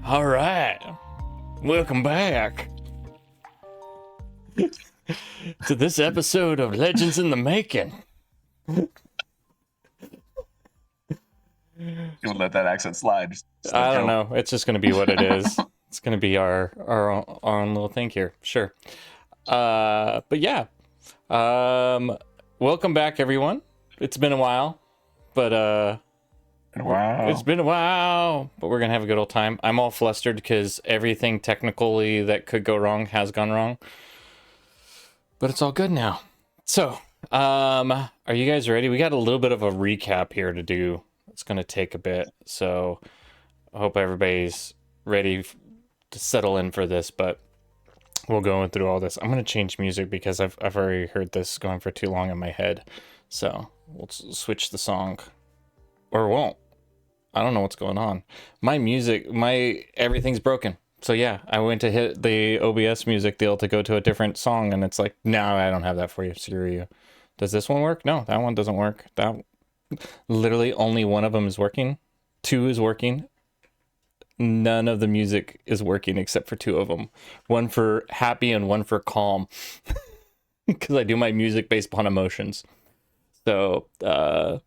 All right, welcome back to this episode of Legends in the Making. You would let that accent slide. Just I don't know. It's just going to be what it is. It's going to be our own little thing here. Sure. But yeah. Welcome back, everyone. It's been a while, but wow. It's been a while, but we're gonna have a good old time. I'm all flustered because everything technically that could go wrong has gone wrong, but it's all good now. So, are you guys ready? We got a little bit of a recap here to do. It's gonna take a bit, so I hope everybody's ready to settle in for this. But we'll go through all this. I'm gonna change music because I've already heard this going for too long in my head, so we'll switch the song, or won't. I don't know what's going on. My music, everything's broken. So yeah, I went to hit the OBS music deal to go to a different song, and it's like, no, I don't have that for you. Screw you. Does this one work? No, that one doesn't work. That literally only one of them is working. Two is working. None of the music is working except for two of them. One for happy and one for calm. Because I do my music based upon emotions. So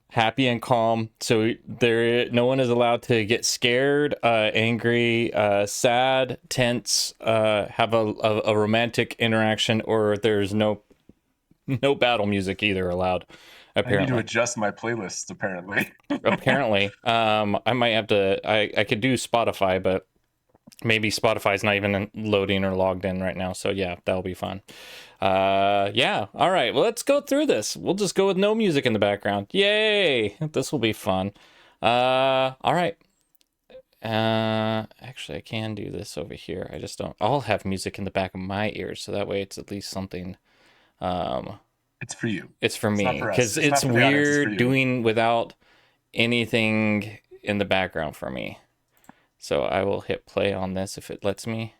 happy and calm. So no one is allowed to get scared, angry, sad, tense, have a romantic interaction, or there's no battle music either allowed. Apparently, I need to adjust my playlists. Apparently, apparently, I might have to. I could do Spotify, but maybe Spotify's not even loading or logged in right now. So yeah, that'll be fun. Yeah. All right. Well, let's go through this. We'll just go with no music in the background. Yay. This will be fun. All right. Actually, I can do this over here. I just don't. I'll have music in the back of my ears, so that way it's at least something. It's for you. It's for me because it's weird doing without anything in the background for me. So I will hit play on this if it lets me.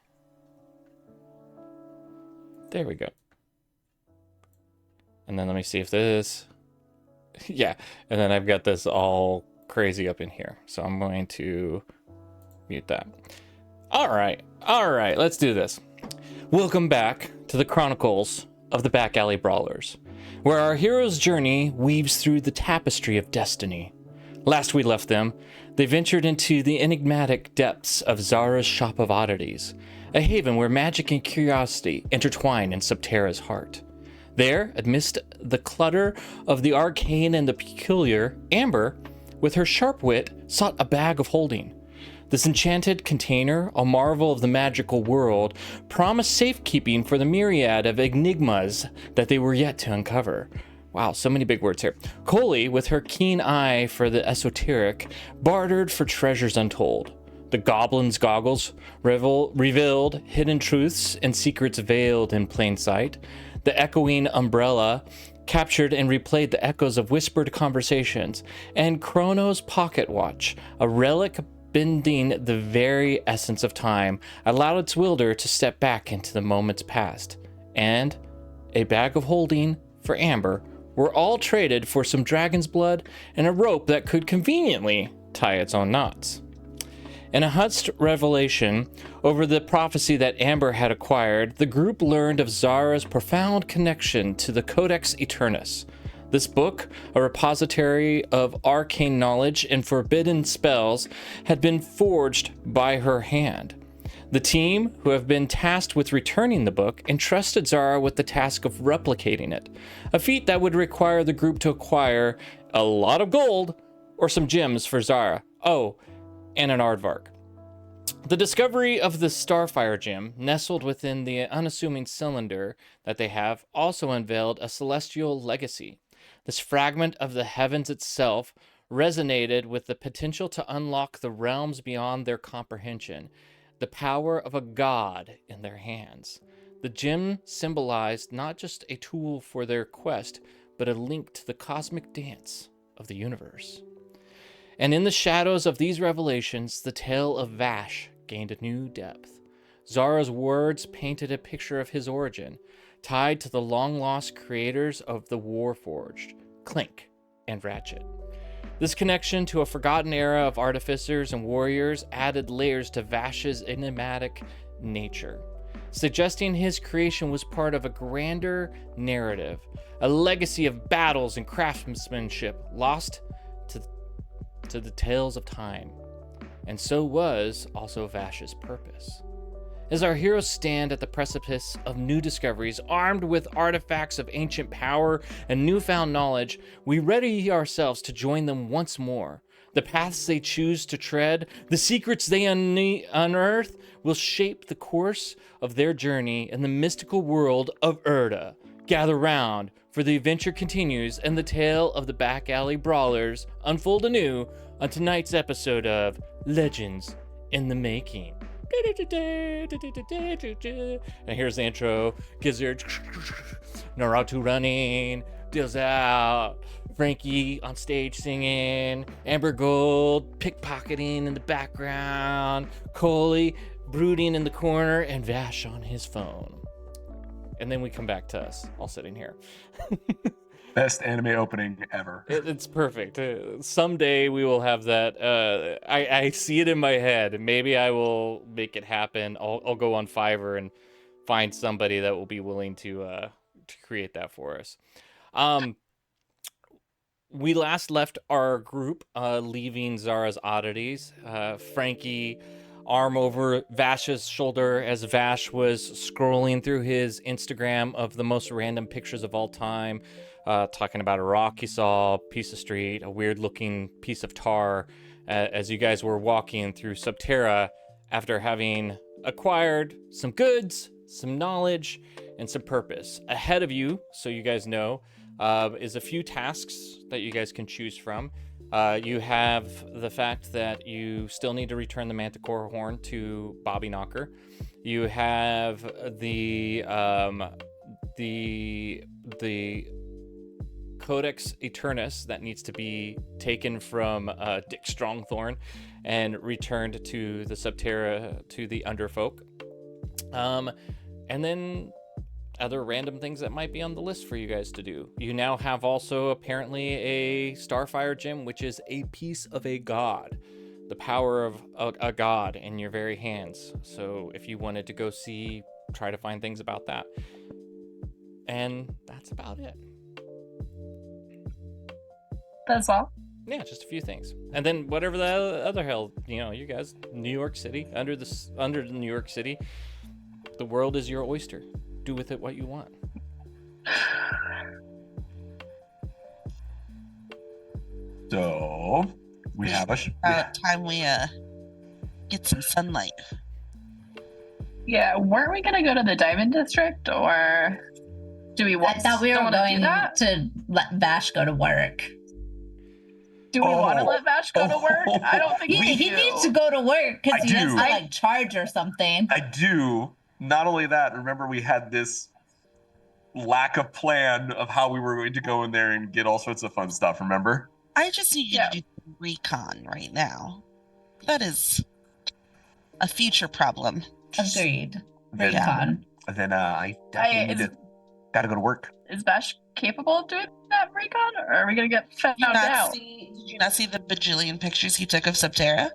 There we go. And then let me see if this, yeah. And then I've got this all crazy up in here. So I'm going to mute that. All right, let's do this. Welcome back to the Chronicles of the Back Alley Brawlers, where our hero's journey weaves through the tapestry of destiny. Last we left them, they ventured into the enigmatic depths of Zara's Shop of Oddities, a haven where magic and curiosity intertwine in Subterra's heart. There, amidst the clutter of the arcane and the peculiar, Amber, with her sharp wit, sought a bag of holding. This enchanted container, a marvel of the magical world, promised safekeeping for the myriad of enigmas that they were yet to uncover. Wow, so many big words here. Coley, with her keen eye for the esoteric, bartered for treasures untold. The goblin's goggles revealed hidden truths and secrets veiled in plain sight. The echoing umbrella captured and replayed the echoes of whispered conversations. And Chrono's pocket watch, a relic bending the very essence of time, allowed its wielder to step back into the moments past. And a bag of holding for Amber were all traded for some dragon's blood and a rope that could conveniently tie its own knots. In a hushed revelation over the prophecy that Amber had acquired, the group learned of Zara's profound connection to the Codex Eternus. This book, a repository of arcane knowledge and forbidden spells, had been forged by her hand. The team, who have been tasked with returning the book, entrusted Zara with the task of replicating it, a feat that would require the group to acquire a lot of gold or some gems for Zara. Oh, and an aardvark. The discovery of the Starfire gem, nestled within the unassuming cylinder that they have, also unveiled a celestial legacy. This fragment of the heavens itself resonated with the potential to unlock the realms beyond their comprehension, the power of a god in their hands. The gem symbolized not just a tool for their quest, but a link to the cosmic dance of the universe. And in the shadows of these revelations, the tale of Vash gained a new depth. Zara's words painted a picture of his origin, tied to the long-lost creators of the Warforged, Clink and Ratchet. This connection to a forgotten era of artificers and warriors added layers to Vash's enigmatic nature, suggesting his creation was part of a grander narrative, a legacy of battles and craftsmanship lost to the tales of time. And so was also Vash's purpose. As our heroes stand at the precipice of new discoveries, armed with artifacts of ancient power and newfound knowledge, we ready ourselves to join them once more. The paths they choose to tread, the secrets they unearth, will shape the course of their journey in the mystical world of Erda. Gather round, for the adventure continues, and the tale of the back alley brawlers unfold anew on tonight's episode of Legends in the Making. And here's the intro. Gizzard, Naruto running, deals out, Frankie on stage singing, Amber Gold pickpocketing in the background, Coley brooding in the corner, and Vash on his phone. And then we come back to us, all sitting here. Best anime opening ever. It's perfect. Someday we will have that. I see it in my head. Maybe I will make it happen. I'll go on Fiverr and find somebody that will be willing to create that for us. We last left our group leaving Zara's oddities. Frankie, arm over Vash's shoulder as Vash was scrolling through his Instagram of the most random pictures of all time. Talking about a rock he saw, a piece of street, a weird looking piece of tar, as you guys were walking through Subterra after having acquired some goods, some knowledge, and some purpose. Ahead of you, so you guys know, is a few tasks that you guys can choose from. You have the fact that you still need to return the Manticore horn to Bobby Knocker. You have the Codex Eternus that needs to be taken from Dick Strongthorn and returned to the Subterra, to the Underfolk. And then other random things that might be on the list for you guys to do. You now have also apparently a Starfire gem, which is a piece of a god. The power of a god in your very hands. So if you wanted to go try to find things about that. And that's about it. That's all? Yeah, just a few things. And then whatever the other hell, you guys, New York City, under the New York City, the world is your oyster. Do with it what you want. So we have time we get some sunlight. Yeah, weren't we gonna go to the Diamond District, or do we want? I thought we were going to let Vash go to work. Do we want to let Vash go to work? I don't think he needs to go to work because he has to charge or something. I do. Not only that, remember we had this lack of plan of how we were going to go in there and get all sorts of fun stuff, remember? I just need you to do recon right now. That is a future problem. Agreed. Recon. Then I definitely gotta go to work. Is Vash capable of doing that recon, or are we gonna get found out? Did you not see the bajillion pictures he took of Subterra?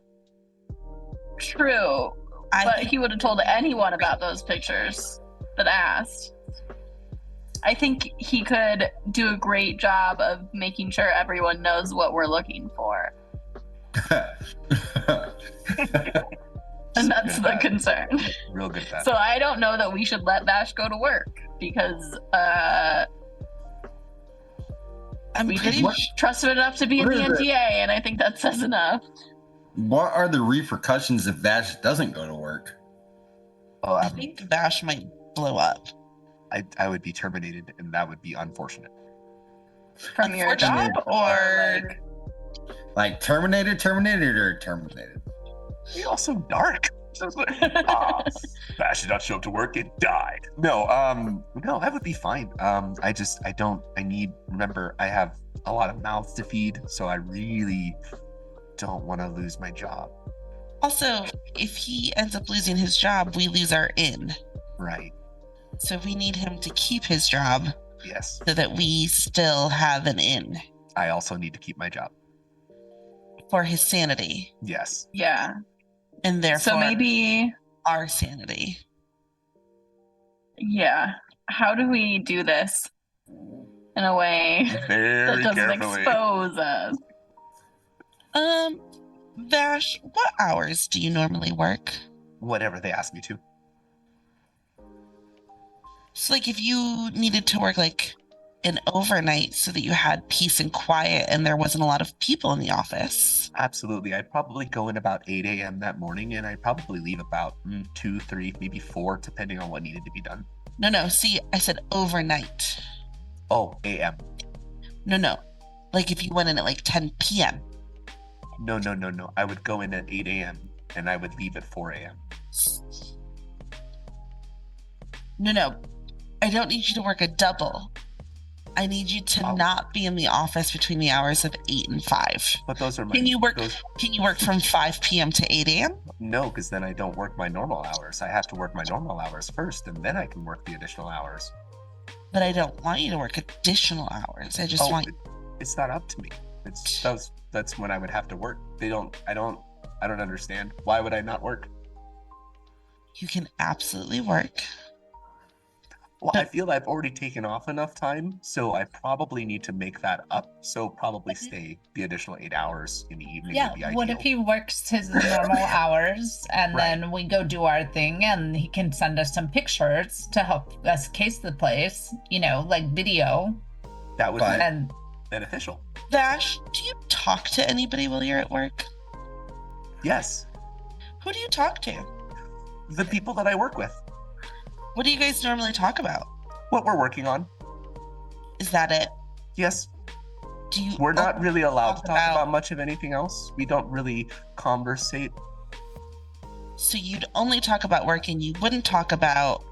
True. But he would have told anyone about those pictures that asked. I think he could do a great job of making sure everyone knows what we're looking for. And that's the concern. Real good at that. So I don't know that we should let Vash go to work because we didn't trust him enough to be in the NDA, and I think that says enough. What are the repercussions if Vash doesn't go to work? Oh, I think Vash might blow up. I would be terminated, and that would be unfortunate. From your job, or like terminated, or terminated? You're all so dark. Vash did not show up to work and died. No, that would be fine. Remember, I have a lot of mouths to feed, so I really don't want to lose my job. Also, if he ends up losing his job, we lose our inn. Right. So we need him to keep his job. Yes. So that we still have an inn. I also need to keep my job. for his sanity. Yes. Yeah. And therefore So maybe, our sanity. yeah. How do we do this in a way that Very doesn't carefully. expose us? Vash, what hours do you normally work? Whatever they ask me to. So, like, if you needed to work like an overnight so that you had peace and quiet and there wasn't a lot of people in the office. Absolutely. I'd probably go in about 8 a.m. that morning, and I'd probably leave about 2, 3, maybe 4, depending on what needed to be done. No. See, I said overnight. Oh, a.m. No. Like if you went in at like 10 p.m. No. I would go in at 8 a.m. and I would leave at 4 a.m. No. I don't need you to work a double. I need you to not be in the office between the hours of 8 and 5. But those are my... Can you work from 5 p.m. to 8 a.m.? No, because then I don't work my normal hours. I have to work my normal hours first, and then I can work the additional hours. But I don't want you to work additional hours. I just want... It's not up to me. That's when I would have to work. I don't understand. Why would I not work? You can absolutely work. Well, I feel I've already taken off enough time, so I probably need to make that up. So probably stay the additional 8 hours in the evening. Yeah, would be what ideal. if he works his normal hours and Right. then we go do our thing and he can send us some pictures to help us case the place, like video. That would be And beneficial. Vash, do you talk to anybody while you're at work? Yes. Who do you talk to? The people that I work with. What do you guys normally talk about? What we're working on. Is that it? Yes. Do you? We're not really allowed to talk about- about much of anything else. We don't really conversate. So you'd only talk about work and you wouldn't talk about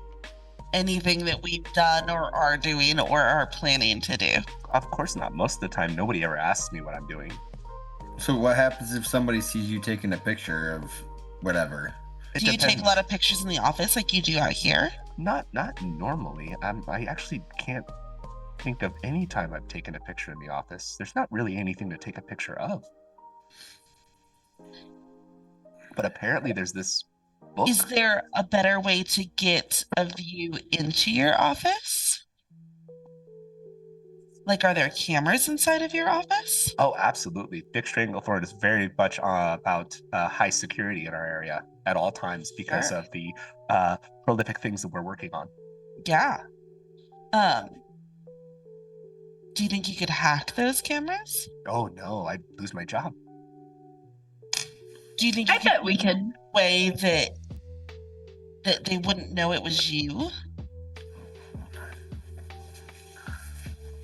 anything that we've done or are doing or are planning to do? Of course not. Most of the time, nobody ever asks me what I'm doing. So what happens if somebody sees you taking a picture of whatever? It Do you take depends. a lot of pictures in the office like you do out here? Not normally. I actually can't think of any time I've taken a picture in the office. There's not really anything to take a picture of. But apparently there's this book. Is there a better way to get a view into your office? Like, are there cameras inside of your office? Oh, absolutely. Big Stranglethorn is very much about high security in our area at all times because Sure. of the prolific things that we're working on. Yeah. Do you think you could hack those cameras? Oh no, I'd lose my job. Do you think I bet we could. way that they wouldn't know it was you?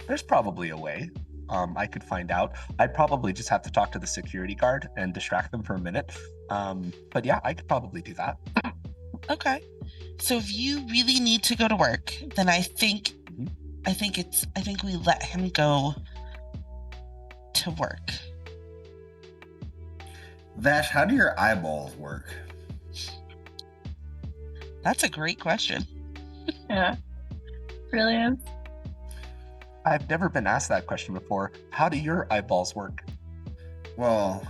There's probably a way. I could find out. I'd probably just have to talk to the security guard and distract them for a minute. But yeah, I could probably do that. Okay. So if you really need to go to work, then I think we let him go to work. Vash, how do your eyeballs work? That's a great question. Yeah. Really is. I've never been asked that question before. How do your eyeballs work? Well,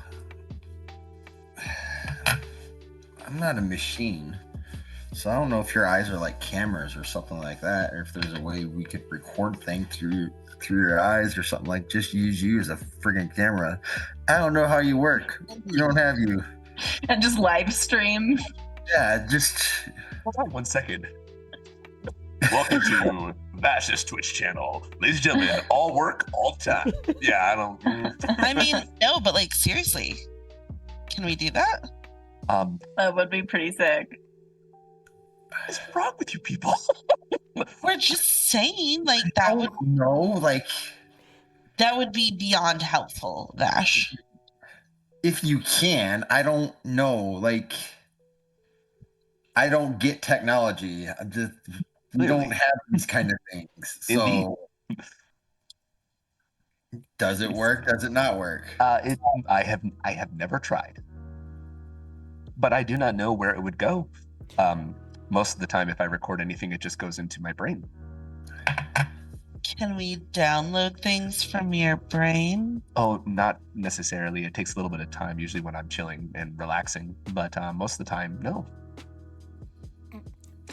I'm not a machine, so I don't know if your eyes are like cameras or something like that, or if there's a way we could record things through your eyes or something, like just use you as a friggin' camera. I don't know how you work. We don't have you. And just live stream. Yeah, just Hold on 1 second. Welcome to Vash's Twitch channel. Ladies and gentlemen, all work, all the time. Yeah, I don't... I mean, no, but like seriously, can we do that? That would be pretty sick. What's wrong with you people? We're just saying, like that would that would be beyond helpful, Vash. if you can. I don't know. Like, I don't get technology. We don't have these kind of things. So, does it work? Does it not work? I have never tried, but I do not know where it would go. Most of the time, if I record anything, it just goes into my brain. Can we download things from your brain? Oh, not necessarily. It takes a little bit of time, usually when I'm chilling and relaxing. But most of the time, no.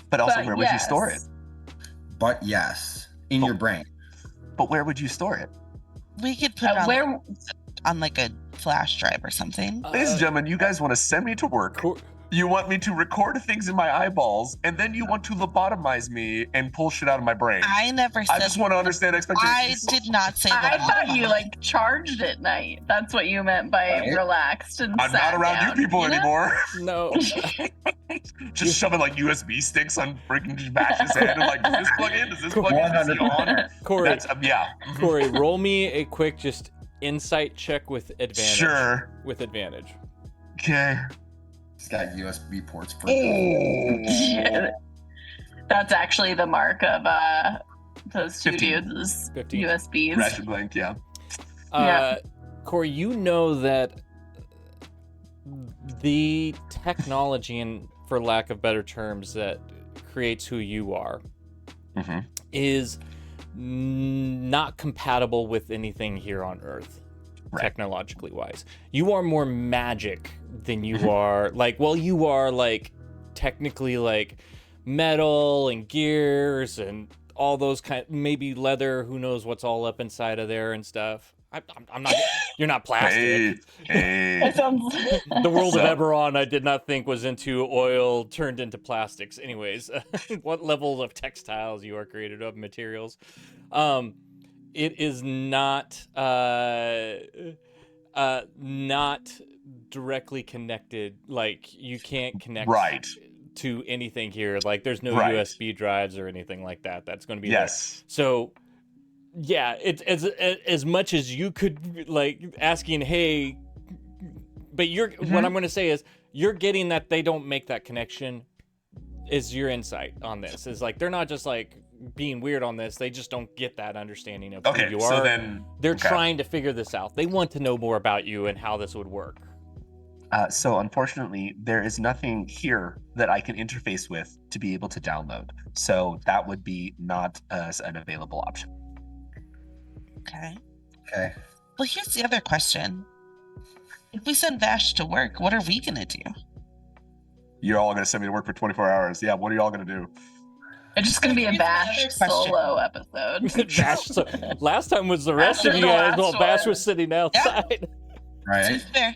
But also, But where would you store it? yes. But yes, in your brain. But where would you store it? We could put it on, Where on like a flash drive or something. Ladies and gentlemen, you guys want to send me to work. You want me to record things in my eyeballs, and then you want to lobotomize me and pull shit out of my brain. I never said. I just want to understand I expectations. did not say I that. thought you like charged at night. That's what you meant by Right. relaxed and I'm sat not around down, you people know? anymore. No. Just shoving like USB sticks on freaking Bash's head and like, does this plug in? Does this plug in? Does he on? Corey, That's yeah. Corey, roll me a quick just insight check with advantage. Sure. With advantage. Okay. It's got USB ports for Yeah. That's actually the mark of those two 15. dudes is 15. USBs. Crash and blank, yeah. Yeah. Corey, you know that the technology, and for lack of better terms, that creates who you are Mm-hmm. is not compatible with anything here on Earth, Right. technologically wise. You are more magic than you are you are like technically like metal and gears and all those maybe leather, who knows what's all up inside of there and stuff. I'm not you're not plastic. Hey. That sounds. The world of So- Eberron I did not think was into oil turned into plastics. Anyways, what level of textiles you are created of, materials. It is not not directly connected. Like you can't connect Right. to anything here. Like there's no Right. USB drives or anything like that. That's going to be Yes. there. So yeah, it's as much as you could like asking, hey, but what I'm going to say is you're getting that they don't make that connection. Is your insight on this is like they're not just like being weird on this, they just don't get that understanding of Okay, who you so are. then They're okay. trying to figure this out. They want to know more about you and how this would work. So unfortunately, there is nothing here that I can interface with to be able to download. So that would be not as an available option. Okay. Okay. Well, here's the other question. If we send Vash to work, what are we gonna do? You're all going to send me to work for 24 hours. Yeah, what are you all going to do? It's just gonna be a Here's Bash another question. solo episode. Bash, so, last time was the rest of After you the guys while last Bash one. was sitting outside. To be Right. fair,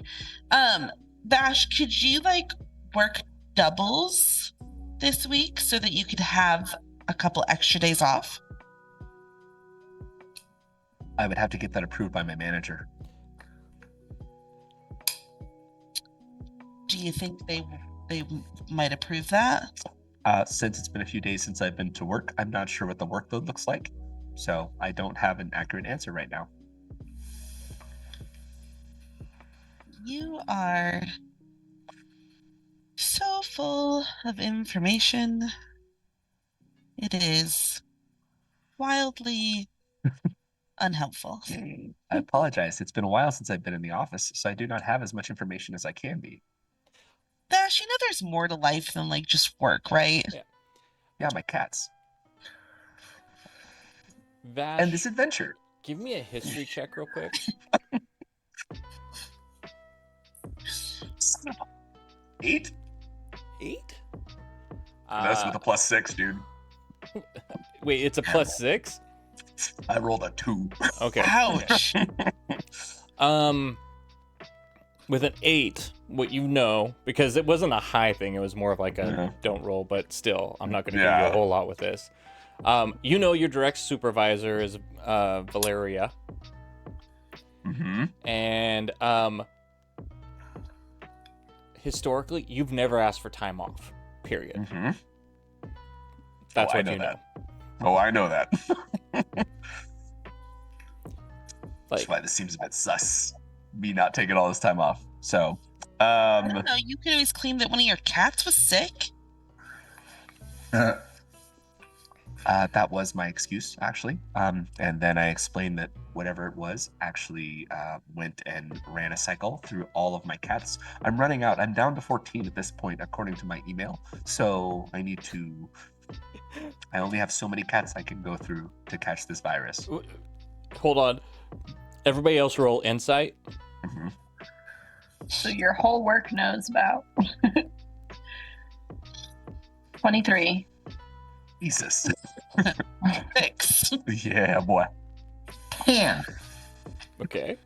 Vash, could you like work doubles this week so that you could have a couple extra days off? I would have to get that approved by my manager. Do you think they might approve that? Since it's been a few days since I've been to work, I'm not sure what the workload looks like. So I don't have an accurate answer right now. You are so full of information. It is wildly unhelpful. I apologize. It's been a while since I've been in the office, so I do not have as much information as I can be. Vash, you know there's more to life than like just work, right? Yeah, my cats. Vash, And this adventure. give me a history check real quick. 8? 8? That's with a +6, dude. Wait, it's a +6? I rolled a 2. Okay. Ouch. With an 8, what you know, because it wasn't a high thing, it was more of like a Yeah. don't roll, but still, I'm not going to give you Yeah. a whole lot with this. You know your direct supervisor is Valeria, Mm-hmm. and historically, you've never asked for time off, period. Mm-hmm. That's I what know you know. that. Oh, I know that. That's Like, why this seems a bit sus. Me not taking all this time off. So, I don't know. You could always claim that one of your cats was sick. that was my excuse, actually. And then I explained that whatever it was actually went and ran a cycle through all of my cats. I'm running out. I'm down to 14 at this point, according to my email. So I need to I only have so many cats I can go through to catch this virus. Hold on. Everybody else roll insight. Mhm. So your whole work knows about. 23. Jesus. 6. Yeah, boy. 10. Okay.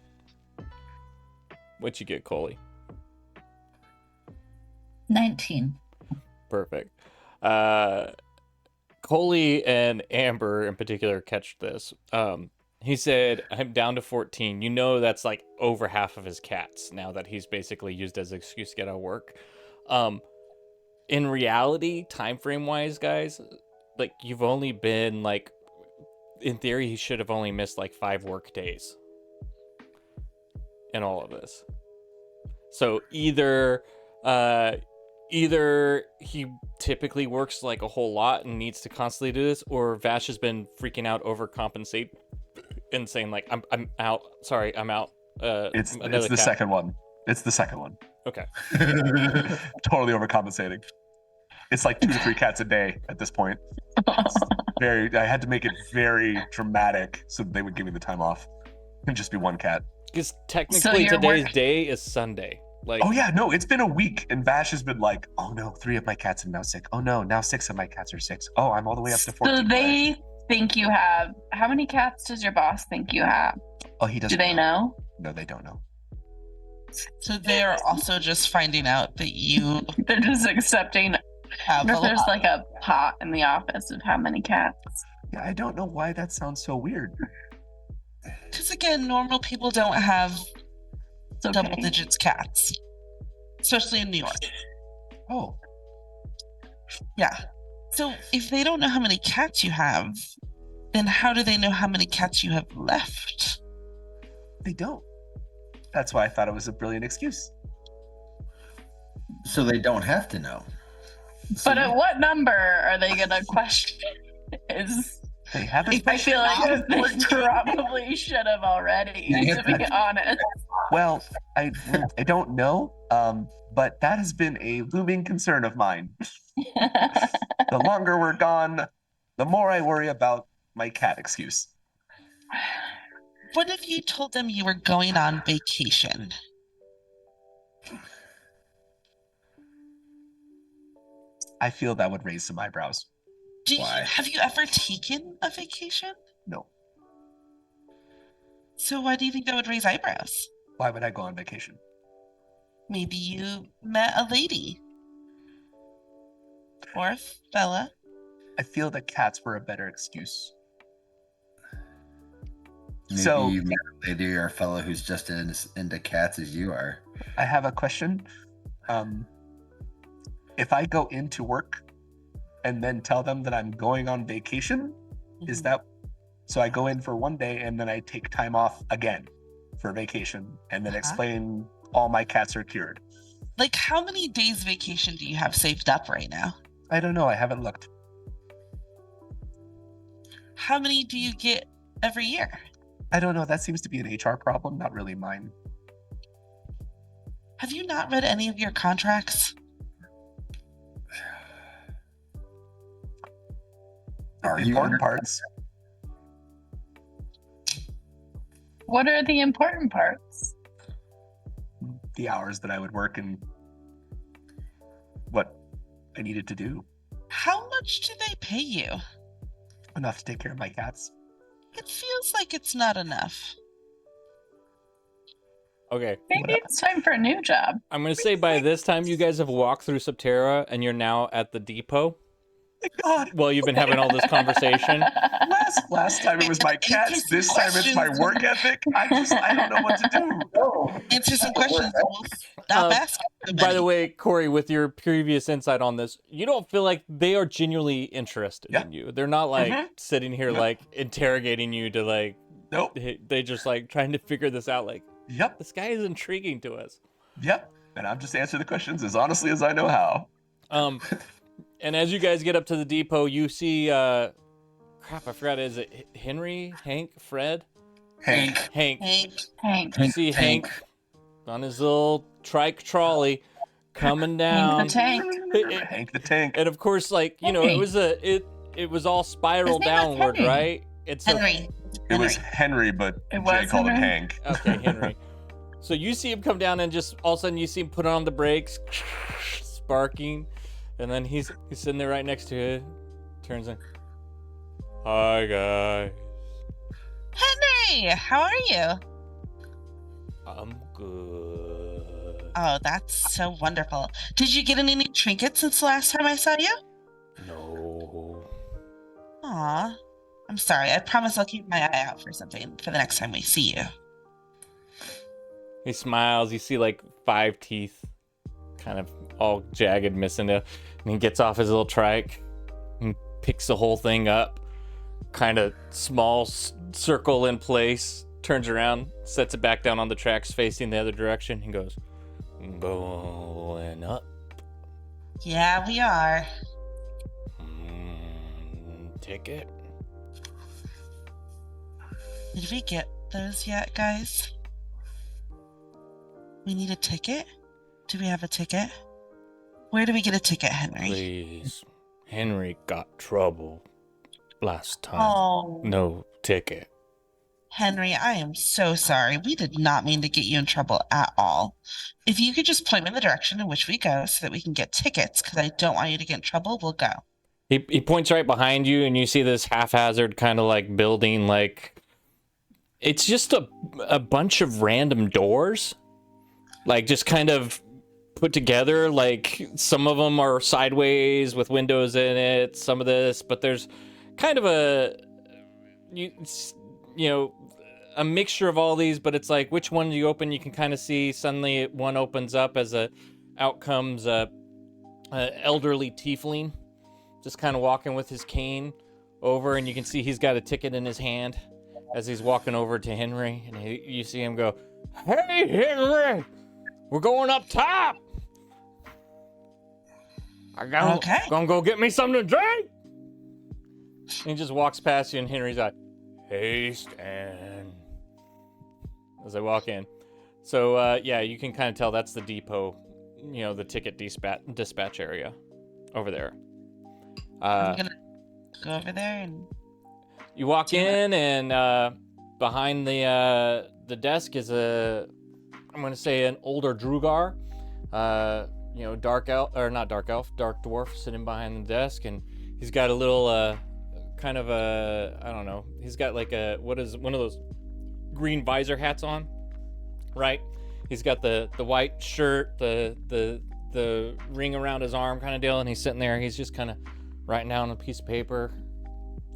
What you get, Coley? 19. Perfect. Coley and Amber in particular catch this. He said, I'm down to 14. You know that's like over half of his cats now that he's basically used as an excuse to get out of work. In reality, time frame wise, guys, like you've only been like, in theory, he should have only missed like 5 work days in all of this. So either he typically works like a whole lot and needs to constantly do this, or Vash has been freaking out, overcompensate, and saying like, I'm out. Sorry, I'm out. It's another the cat. second one. It's the second one. Okay. Totally overcompensating. It's like 2 to 3 cats a day at this point. I had to make it very dramatic so that they would give me the time off. And just be 1 cat. Because technically your today's work- day is Sunday. Like, Oh yeah, no, it's been a week, and Vash has been like, "Oh no, 3 of my cats are now sick. Oh no, now 6 of my cats are sick. Oh, I'm all the way up to 14." So they think you have. How many cats does your boss think you have? Oh, he doesn't. Do they know? No, they don't know. So they're also just finding out that you They're just accepting. have What a if there's lot. like a pot in the office of how many cats? Yeah, I don't know why that sounds so weird. Because again, normal people don't have It's okay. double digits cats, especially in New York. Oh, Yeah. So if they don't know how many cats you have, then how do they know how many cats you have left? they don't. That's why I thought it was a brilliant excuse. So they don't have to know. But at what number are they gonna question? Is They haven't. I feel like they probably should have already, to be honest. Well, I don't know. But that has been a looming concern of mine. The longer we're gone, the more I worry about my cat excuse. What if you told them you were going on vacation? I feel that would raise some eyebrows. Why? Have you ever taken a vacation? No. So why do you think that would raise eyebrows? Why would I go on vacation? Maybe you met a lady. Or a fella. I feel that cats were a better excuse. Maybe So- you met a lady or a fellow who's just into cats as you are. I have a question. If I go into work and then tell them that I'm going on vacation, is that so? I go in for 1 day and then I take time off again for vacation and then explain all my cats are cured. Like, how many days vacation do you have saved up right now? I don't know. I haven't looked. How many do you get every year? I don't know. That seems to be an HR problem, not really mine. Have you not read any of your contracts? Are you Important under- parts. What are the important parts? The hours that I would work and what I needed to do. How much do they pay you? Enough to take care of my cats. It feels like it's not enough. okay. Maybe it's time for a new job. I'm going to say by this time you guys have walked through Subterra and you're now at the depot. Thank God. Well, you've been having all this conversation. Last time it was my cats. This time it's my work ethic. I don't know what to do. Answer some questions. We'll stop asking. By the way, Corey, with your previous insight on this, you don't feel like they are genuinely interested Yeah. in you. They're not like sitting here Yep. like interrogating you to like, Nope. they just like trying to figure this out. Like, Yep. this guy is intriguing to us. Yep. And I'm just answering the questions as honestly as I know how. And as you guys get up to the depot, you see, crap, I forgot, is it Henry, Hank, Fred? Hank. Hank. Hank. You see Hank on his little trike trolley coming down. Hank the tank. Hank the Tank. And of course, like, you know, it it was all spiraled His name was downward, Henry. right? It's so- Henry. It was Henry. Henry, but It Jay was called him Henry? Hank. Okay, Henry. So you see him come down and just all of a sudden you see him put on the brakes, sparking, and then he's sitting there right next to it. Turns in. Hi guys. Henry, how are you? I'm good. Oh, that's so wonderful. Did you get any new trinkets since the last time I saw you? No. Aw. I'm sorry. I promise I'll keep my eye out for something for the next time we see you. He smiles. You see like 5 teeth, kind of all jagged, missing it. And he gets off his little trike and picks the whole thing up. Kind of small circle in place. Turns around, sets it back down on the tracks, facing the other direction. He goes, going up. Yeah, we are. Ticket. Did we get those yet, guys? We need a ticket? Do we have a ticket? Where do we get a ticket, Henry? Please. Henry got trouble last time. Oh, No ticket. Henry, I am so sorry. We did not mean to get you in trouble at all. If you could just point me in the direction in which we go so that we can get tickets, because I don't want you to get in trouble, we'll go. He points right behind you, and you see this haphazard kind of like building, like it's just a bunch of random doors, like just kind of put together. Like some of them are sideways with windows in it, some of this, but there's kind of a you know a mixture of all these. But it's like which one you open, you can kind of see. Suddenly, one opens up as out comes a elderly tiefling. Just kind of walking with his cane over, and you can see he's got a ticket in his hand as he's walking over to Henry, and you see him go, "Hey, Henry, we're going up top. Gonna go get me something to drink." And he just walks past you, and Henry's like, "Hey, Stan," as I walk in. So, yeah, you can kind of tell that's the depot, the ticket dispatch area over there. I'm gonna go over there and you walk in, and behind the desk is I'm gonna say an older Drugar, dark dwarf sitting behind the desk, and he's got a little kind of I don't know, he's got like one of those green visor hats on, right? He's got the white shirt, the ring around his arm kind of deal, and he's sitting there. He's just kind of writing down a piece of paper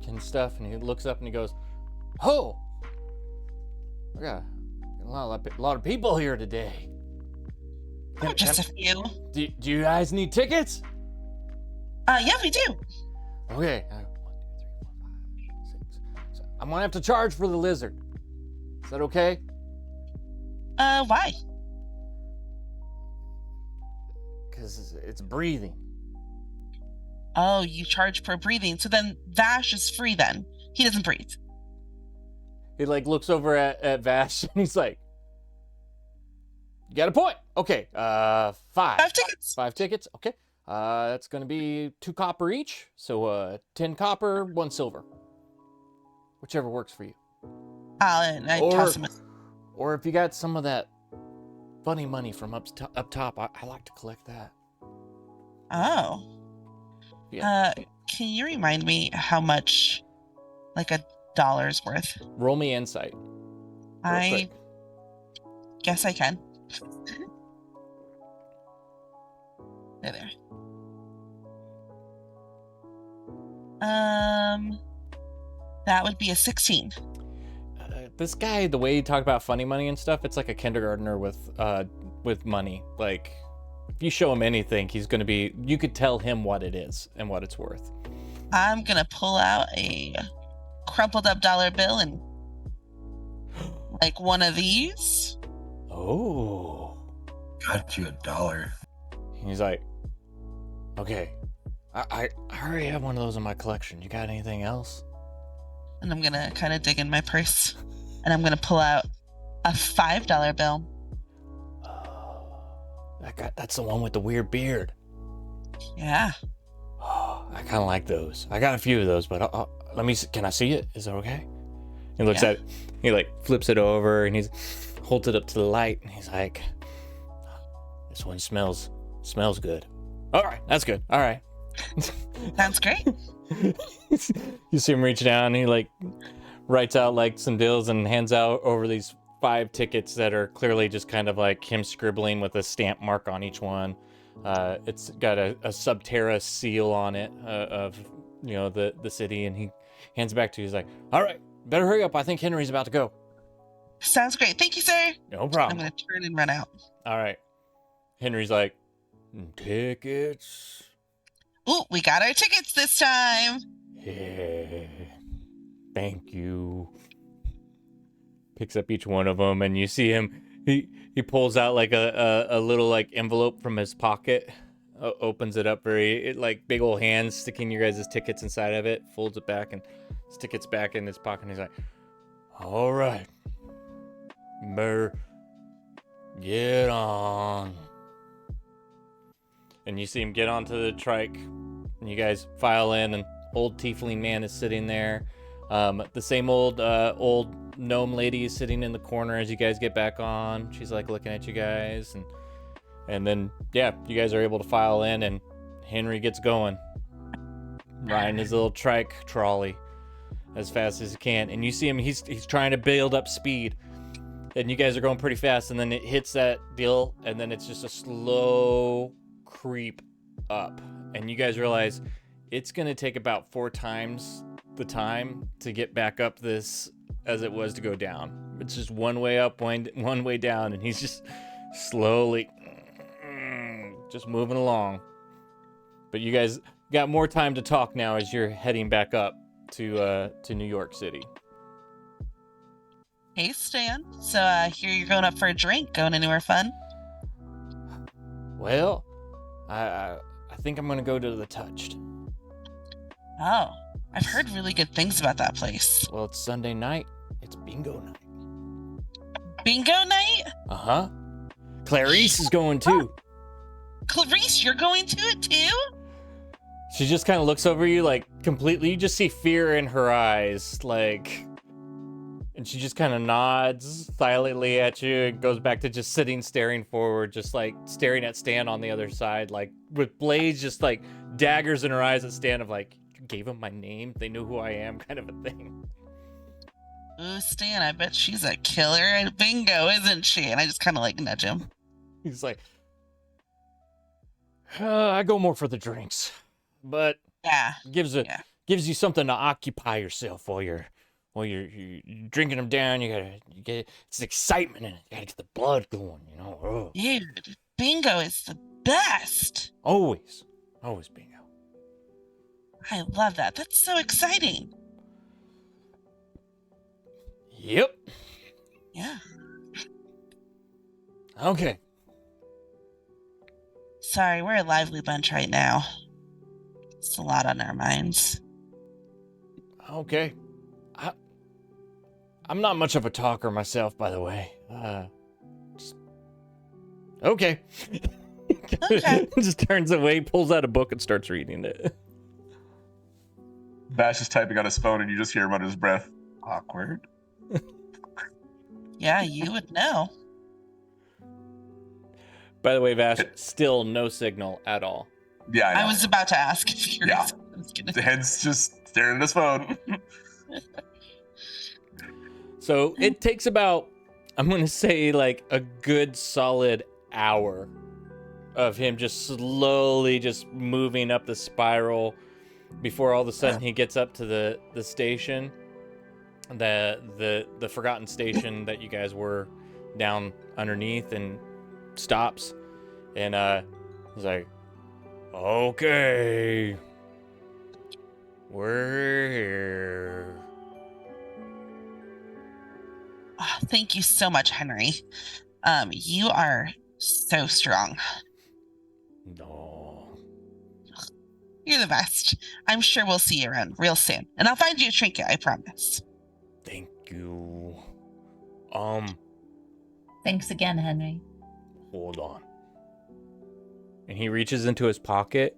and stuff, and he looks up and he goes, "Oh, I got a lot of people here today. just a few. Do you guys need tickets?" Yeah, we do. Okay. 1, 2, 3, 4, 5, 6. So I'm gonna have to charge for the lizard. Is that okay? Why? Because it's breathing. Oh, you charge per breathing. So then Vash is free then. He doesn't breathe. He like looks over at Vash and he's like, "You got a point. Okay, 5. 5 tickets. 5 tickets. Okay. That's gonna be 2 copper each. So 10 copper, 1 silver. Whichever works for you. And I toss him. Or if you got some of that funny money from up top, I like to collect that. Oh. Yeah. Can you remind me how much, like $1's worth? Roll me insight. I quick. guess I can. There. That would be a 16. This guy, the way he talked about funny money and stuff, it's like a kindergartner with money. Like, if you show him anything, he's gonna be. You could tell him what it is and what it's worth. I'm gonna pull out a crumpled up dollar bill and like one of these. Oh. Got you $1. He's like, "Okay, I already have one of those in my collection. You got anything else?" And I'm gonna kind of dig in my purse, and I'm gonna pull out a $5 bill. That's the one with the weird beard. Yeah. kind of like those. I got a few of those, but let me. Can I see it? Is it okay? He looks at it. He like flips it over and he holds it up to the light and he's like, "This one smells good. All right, that's good. All right." Sounds great. You see him reach down and he like writes out like some deals and hands out over these 5 tickets that are clearly just kind of like him scribbling with a stamp mark on each one. It's got a Subterra seal on it of the city, and he hands it back to you. He's like, "All right, better hurry up. I think Henry's about to go." Sounds great. Thank you, sir. No I'm problem. gonna turn and run out. All right. Henry's like, "Tickets." Ooh, we got our tickets this time. Yeah. Thank you. Picks up each one of them, and you see him. He pulls out like a little like envelope from his pocket, opens it up like big old hands sticking your guys' tickets inside of it, folds it back, and his tickets back in his pocket. And he's like, "All right, get on." And you see him get onto the trike, and you guys file in, and old tiefling man is sitting there. The same old gnome lady is sitting in the corner as you guys get back on. She's like looking at you guys, and then you guys are able to file in, and Henry gets going, riding his little trike trolley as fast as he can. And you see him, he's trying to build up speed, and you guys are going pretty fast, and then it hits that deal, and then it's just a slow creep up, and you guys realize it's gonna take about 4 times the time to get back up this as it was to go down. It's just one way up, one way down, and he's just slowly just moving along. But you guys got more time to talk now as you're heading back up to New York City. Hey, Stan. So I hear you're going up for a drink. Going anywhere fun? Well, I think I'm gonna go to the Touched. Oh, I've heard really good things about that place. Well, it's Sunday night. It's bingo night. Bingo night? Uh-huh. Clarice is going too. Clarice, you're going to it too? She just kind of looks over you like completely. You just see fear in her eyes, like, and she just kind of nods silently at you and goes back to just sitting, staring forward, just like staring at Stan on the other side, like with blades, just like daggers in her eyes at Stan of like, you gave them my name, they know who I am, kind of a thing. Ooh, Stan, I bet she's a killer at bingo, isn't she? And I just kind of like nudge him. He's like, I go more for the drinks, but Yeah. gives you something to occupy yourself while you're drinking them down. You get it's excitement in it. You gotta get the blood going, you know. Oh. Dude, bingo is the best. Always bingo. I love that. That's so exciting. Yep. Yeah. Okay. Sorry, we're a lively bunch right now. It's a lot on our minds. Okay. I'm not much of a talker myself, by the way. Okay. Okay. Just turns away, pulls out a book, and starts reading it. Vash is typing on his phone, and you just hear him under his breath. Awkward. Yeah, you would know. By the way, Vash, still no signal at all. Yeah, I know. I was about to ask if you're Yeah. gonna... The head's just staring at his phone. So it takes about, I'm going to say like a good solid hour of him just slowly just moving up the spiral before all of a sudden he gets up to the station, the forgotten station that you guys were down underneath, and stops, and he's like, okay, we're here. Oh, thank you so much, Henry. You are so strong. No. You're the best. I'm sure we'll see you around real soon. And I'll find you a trinket, I promise. Thank you. Thanks again, Henry. Hold on. And he reaches into his pocket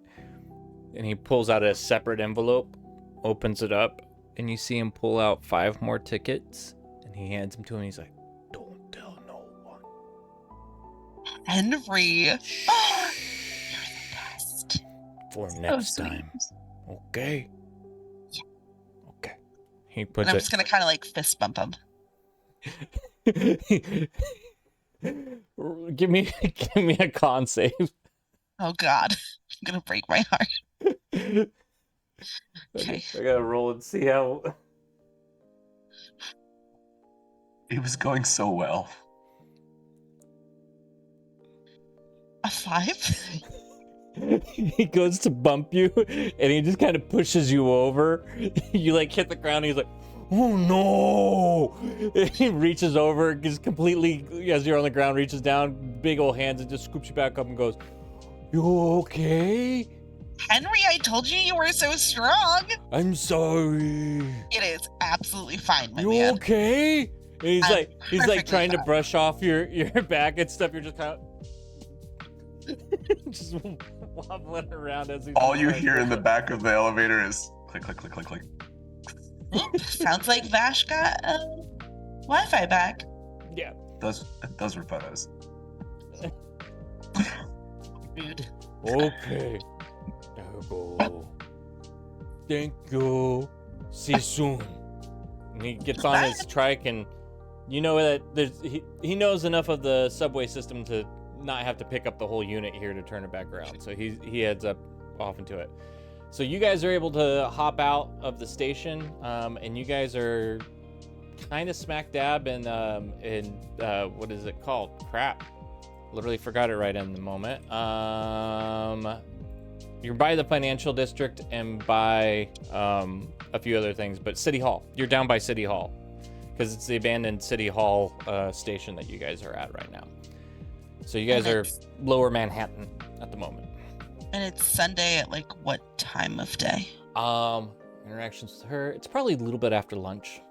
and he pulls out a separate envelope, opens it up, and you see him pull out 5 more tickets, and he hands them to him. He's like, "Don't tell no one." Henry. You're the best. For So next sweet. time. Okay. Okay. He And puts I'm it. just gonna kind of like fist bump him. give me a con save. Oh God, I'm gonna break my heart. Okay. I gotta roll and see how. It was going so well. A 5? He goes to bump you, and he just kind of pushes you over. You like hit the ground. And he's like, "Oh no!" And he reaches over, just completely as you're on the ground, reaches down, big old hands, and just scoops you back up and goes, "You okay?" Henry, I told you were so strong. "I'm sorry." It is absolutely fine, my "You man. okay?" And he's I'm like perfectly trying to fine. brush off your back and stuff. You're just kind of just wobbling around as he's All you trying to hear in the push back of the elevator is click, click, click, click, click. Oop, sounds like Vash got Wi-Fi back. up. Yeah. Those were photos. Rude. Okay. Now go. Thank you. See you soon. And he gets on his trike, and you know that he knows enough of the subway system to not have to pick up the whole unit here to turn it back around. So he heads up off into it. So you guys are able to hop out of the station, and you guys are kind of smack dab in what is it called? Crap. Literally forgot it right in the moment. You're by the financial district and by a few other things, but City Hall. You're down by City Hall because it's the abandoned City Hall station that you guys are at right now. So you guys And are it's- lower Manhattan at the moment. And it's Sunday at like what time of day? Interactions with her. It's probably a little bit after lunch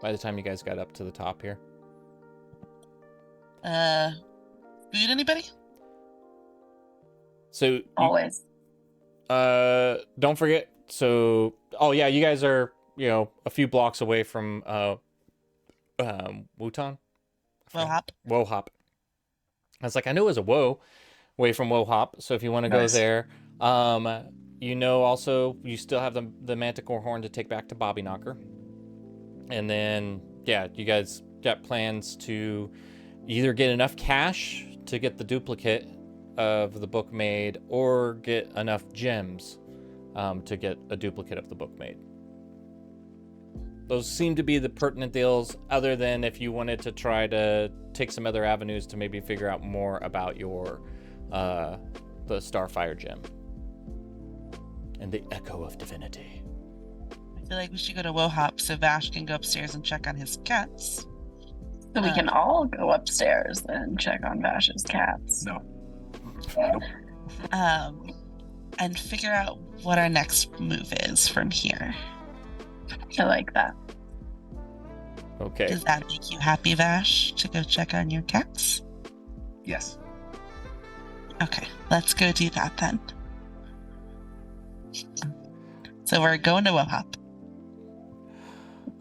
by the time you guys got up to the top here. Food, anybody? So Always. don't forget. So, oh yeah, you guys are, a few blocks away from Wutan. Hop. Wohop. I was like, I know it was a woe away from Wohop. So if you want to go Nice. there, also you still have the Manticore horn to take back to Bobby Knocker. And then, yeah, you guys got plans to either get enough cash to get the duplicate of the book made, or get enough gems to get a duplicate of the book made. Those seem to be the pertinent deals, other than if you wanted to try to take some other avenues to maybe figure out more about your the Starfire gem and the Echo of Divinity. I feel like we should go to Wohop so Vash can go upstairs and check on his cats. So we can all go upstairs and check on Vash's cats. No. Nope. And figure out what our next move is from here. I like that. Okay. Does that make you happy, Vash, to go check on your cats? Yes. Okay, let's go do that then. So we're going to Wohop.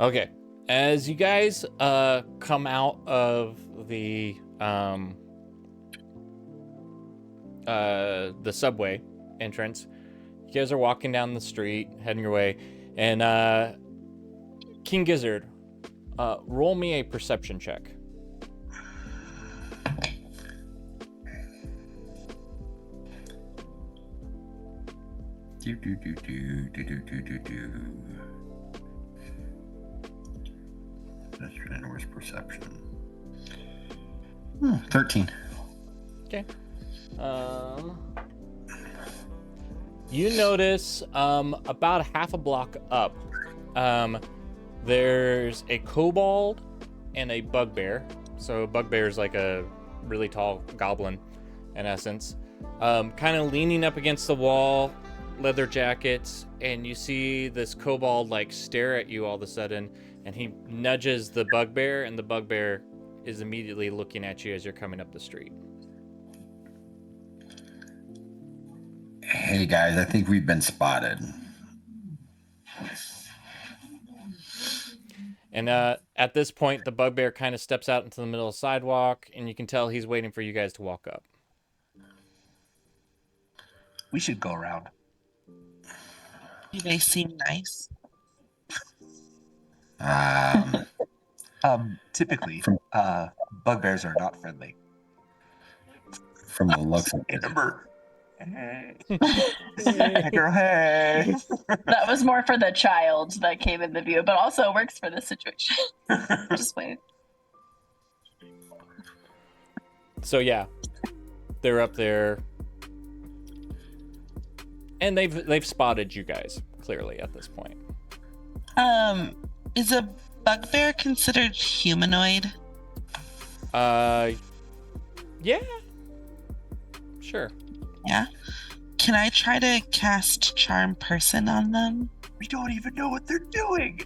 Okay. As you guys come out of the subway entrance, you guys are walking down the street, heading your way, and King Gizzard, roll me a perception check. Pedestrian, where's perception? 13. Okay. You notice about half a block up, there's a kobold and a bugbear. So bugbear is like a really tall goblin, in essence, kind of leaning up against the wall, leather jackets, and you see this kobold like stare at you all of a sudden, and he nudges the bugbear, and the bugbear is immediately looking at you as you're coming up the street. Hey guys, I think we've been spotted. And at this point, the bugbear kind of steps out into the middle of the sidewalk, and you can tell he's waiting for you guys to walk up. We should go around. Do they seem nice? Typically, bugbears are not friendly. From the looks of it. Ember. Hey. Hey, girl, hey. That was more for the child that came in the view, but also works for this situation. Just wait. So yeah, they're up there, and they've spotted you guys clearly at this point. Is a bugbear considered humanoid? Yeah, sure. Yeah. Can I try to cast Charm Person on them? We don't even know what they're doing.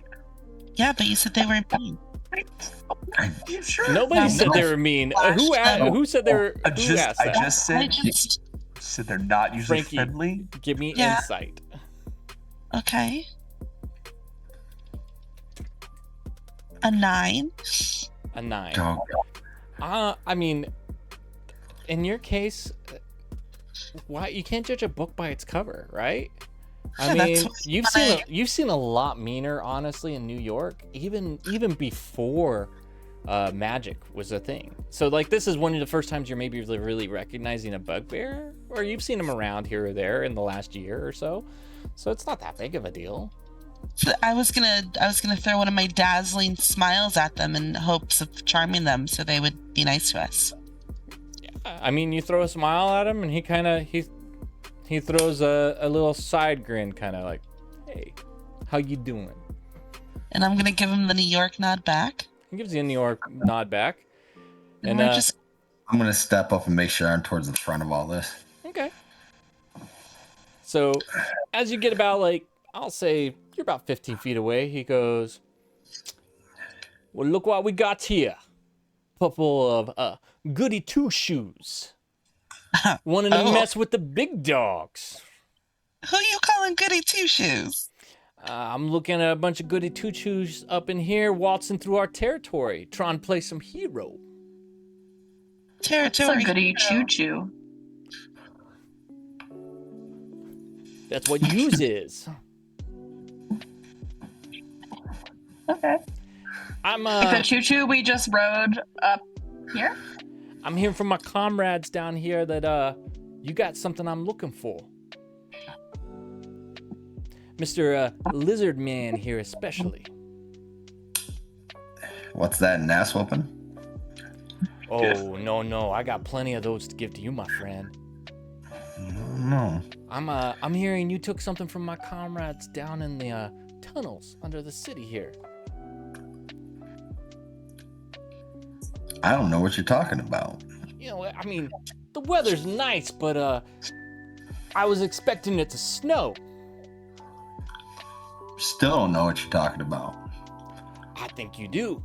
Yeah, but you said they were mean. Are you sure? Nobody said they were mean. Who said they were? I Who just asked that? said they're not usually Frankie, friendly. Give me Yeah. insight. Okay. A 9. A 9. Oh, I mean, in your case, why you can't judge a book by its cover, right? I Yeah, mean, that's you've seen a lot meaner, honestly, in New York, even before magic was a thing. So, like, this is one of the first times you're maybe really recognizing a bugbear, or you've seen them around here or there in the last year or so. So it's not that big of a deal. So I was gonna throw one of my dazzling smiles at them in hopes of charming them so they would be nice to us. I mean, you throw a smile at him, and he throws a little side grin, kind of like, "Hey, how you doing?" And I'm gonna give him the New York nod back. He gives you a New York nod back, And and we're just I'm gonna step up and make sure I'm towards the front of all this. okay. So, as you get about, like, I'll say you're about 15 feet away, he goes, "Well, look what we got here. Couple of goody two shoes. Wanting to Oh. mess with the big dogs. Who you calling goody two shoes? I'm looking at a bunch of goody two shoes up in here, waltzing through our territory, trying to play some hero." So Territory. goody choo choo. That's what use is. Okay. I'm Like the choo choo we just rode up here? I'm hearing from my comrades down here that you got something I'm looking for. Mr. Lizard Man here especially. What's that, an ass whooping? Oh, no, I got plenty of those to give to you, my friend. No. I'm hearing you took something from my comrades down in the tunnels under the city here. I don't know what you're talking about. You know, I mean, the weather's nice, but I was expecting it to snow. Still don't know what you're talking about. I think you do.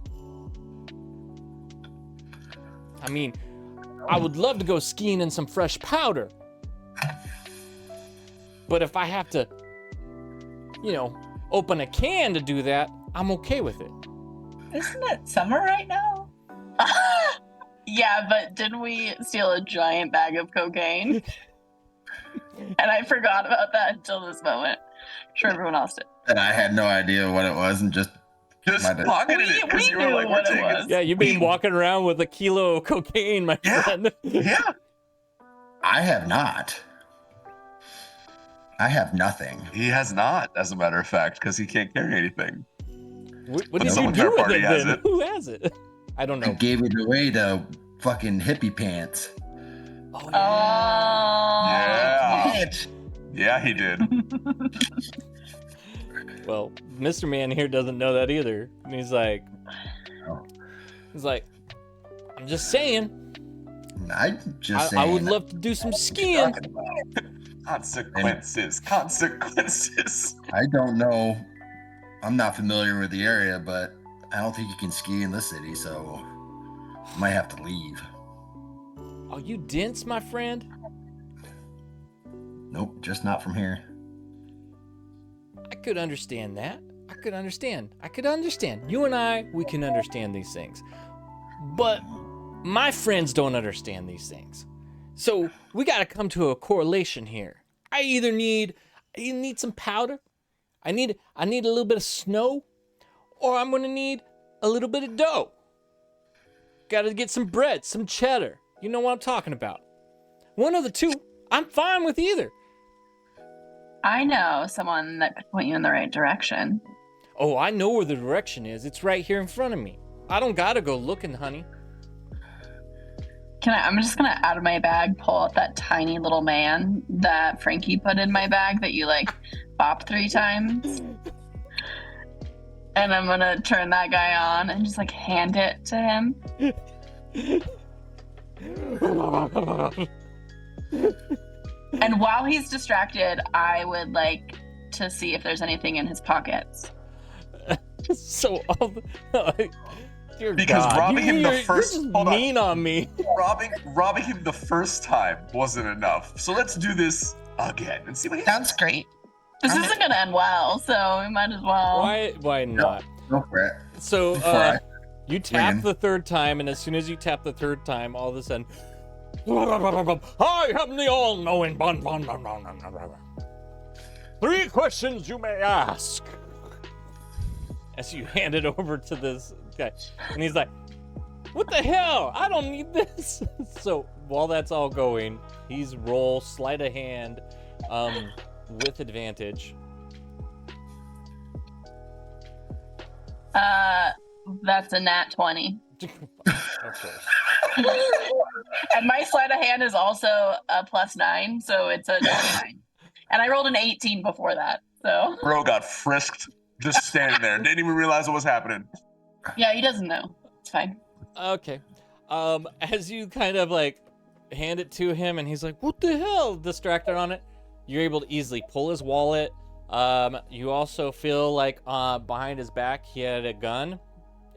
I mean, I would love to go skiing in some fresh powder. But if I have to, open a can to do that, I'm okay with it. Isn't it summer right now? Yeah, but didn't we steal a giant bag of cocaine? And I forgot about that until this moment. I'm sure everyone else did. And I had no idea what it was and just pocketed it because we you were knew like, we're what it taking was. Yeah, you've been walking around with a kilo of cocaine, my Yeah. friend. Yeah. I have not. I have nothing. He has not, as a matter of fact, because he can't carry anything. What But did you someone do in our with party it has then? it. Who has it? I don't I know. gave it away to fucking hippie pants. Oh, Oh. Yeah. Bitch. Yeah, he did. Well, Mr. Man here doesn't know that either. And he's like, I'm just saying, I just I would saying. love to do some What you're skiing. talking about. Consequences. I don't know. I'm not familiar with the area, but I don't think you can ski in this city, so I might have to leave. Are you dense, my friend? Nope, just not from here. I could understand that. I could understand. You and I, we can understand these things. But my friends don't understand these things. So we got to come to a correlation here. I either need some powder, I need a little bit of snow, or I'm going to need a little bit of dough. Got to get some bread, some cheddar. You know what I'm talking about. One of the two. I'm fine with either. I know someone that could point you in the right direction. Oh, I know where the direction is. It's right here in front of me. I don't gotta go looking, honey. I'm just gonna out of my bag pull out that tiny little man that Frankie put in my bag that you like bop 3 times. And I'm gonna turn that guy on and just like hand it to him. And while he's distracted, I would like to see if there's anything in his pockets. So, dear Because God, robbing him the first- you're just hold on. mean on me. Robbing him the first time wasn't enough. So let's do this again and see what he Sounds great. This isn't gonna end well, so we might as well. Why not? Go for it. So, Before I you tap win. the 3rd time, and as soon as you tap the 3rd time, all of a sudden, I am the all-knowing Bon. 3 questions you may ask. As you hand it over to this guy, and he's like, "What the hell? I don't need this." So while that's all going, he's roll sleight of hand, with advantage. That's a nat 20. Of course. And my sleight of hand is also a +9, so it's a 9. And I rolled an 18 before that, so. Bro got frisked just standing there. Didn't even realize what was happening. Yeah, he doesn't know. It's fine. Okay. As you kind of like hand it to him, and he's like, "What the hell?" Distracted on it, you're able to easily pull his wallet. You also feel like behind his back he had a gun,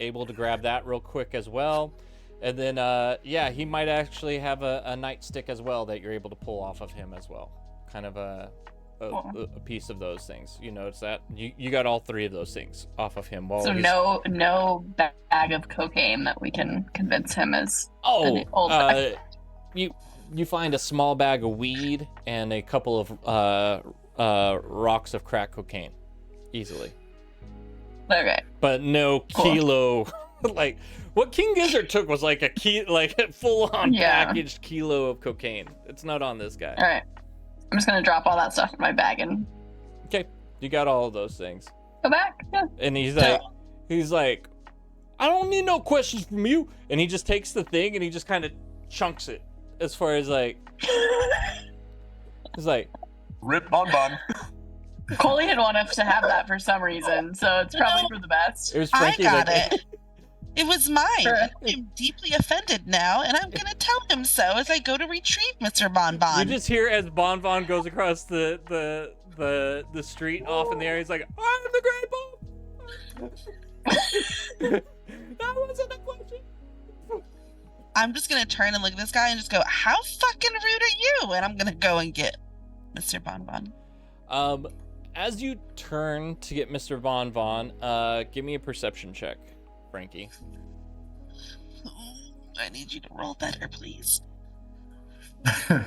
able to grab that real quick as well. And then yeah, he might actually have a nightstick as well that you're able to pull off of him as well. Kind of a piece of those things. You notice that you got all 3 of those things off of him. While So he's... no bag of cocaine that we can convince him is Oh, an old bag. you find a small bag of weed and a couple of rocks of crack cocaine, easily. Okay. But no kilo. Like what King Gizzard took was like a full-on packaged kilo of cocaine. It's not on this guy. All right. I'm just gonna drop all that stuff in my bag and Okay, you got all of those things. go back. Yeah. And he's like, "I don't need no questions from you." And he just takes the thing and he just kind of chunks it. As far as like, he's like, Rip Bon. Coley didn't want us to have that for some reason, so it's probably for the best. it was I Frankie. got like, it. It was mine. Sure. I'm deeply offended now, and I'm gonna tell him so as I go to retrieve Mr. Bon Bon. You just hear as Bon Bon goes across the street off in the air. He's like, "I'm the Great Bon." That wasn't a question. I'm just gonna turn and look at this guy and just go, "How fucking rude are you?" And I'm gonna go and get Mr. Bon Bon. As you turn to get Mr. Bon Bon, give me a perception check, Frankie. I need you to roll better, please. I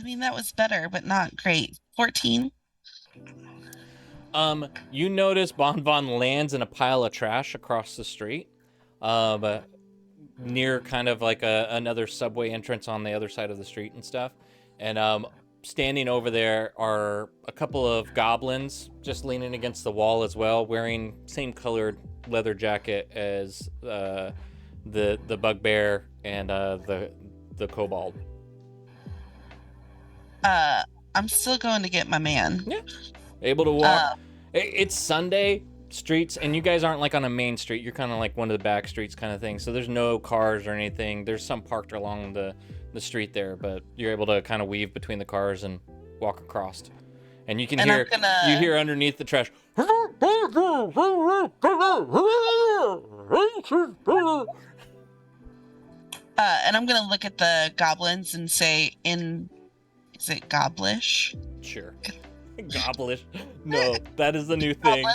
mean, that was better, but not great. 14. You notice Bon Bon lands in a pile of trash across the street, near kind of like another subway entrance on the other side of the street and stuff. And standing over there are a couple of goblins just leaning against the wall as well, wearing same colored leather jacket as the bugbear and the kobold. I'm still going to get my man. Yeah. Able to walk. It's Sunday streets, and you guys aren't like on a main street. You're kind of like one of the back streets kind of thing. So there's no cars or anything. There's some parked along the street there, but you're able to kind of weave between the cars and walk across. And you can hear you hear underneath the trash. And I'm gonna look at the goblins and say, is it goblish? Sure. Goblish. No, that is the new thing.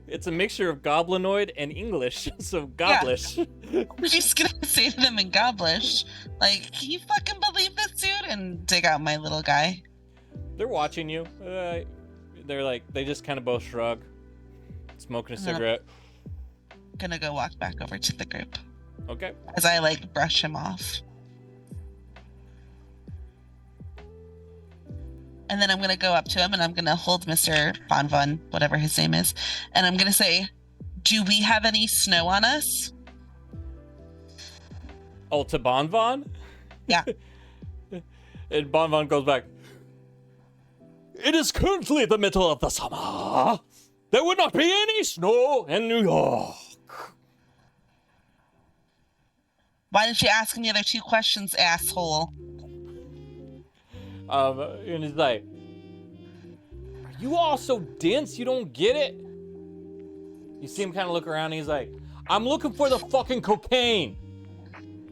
It's a mixture of goblinoid and English, so goblish. I'm just gonna say to them in goblish, like, can you fucking believe this, dude? And dig out my little guy. They're watching you. They're like, they just kind of both shrug, smoking a cigarette. Gonna go walk back over to the group Okay. as I like brush him off. And then I'm gonna go up to him and I'm gonna hold Mr. Bonvon, whatever his name is, and I'm gonna say, do we have any snow on us? Oh, to Bonvon? Yeah. And Bonvon goes back. It is currently the middle of the summer. There would not be any snow in New York. Why didn't you ask me the other 2 questions, asshole? And he's like, are you all so dense you don't get it? You see him kind of look around and he's like, I'm looking for the fucking cocaine.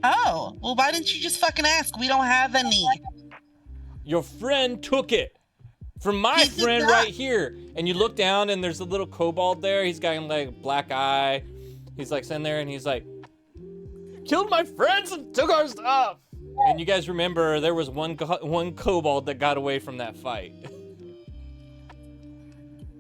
Oh, well, why didn't you just fucking ask? We don't have any. Your friend took it from my He did friend not. right here. And you look down and there's a little kobold there. He's got like a black eye. He's like sitting there and he's like, killed my friends and took our stuff. And you guys remember there was one kobold that got away from that fight.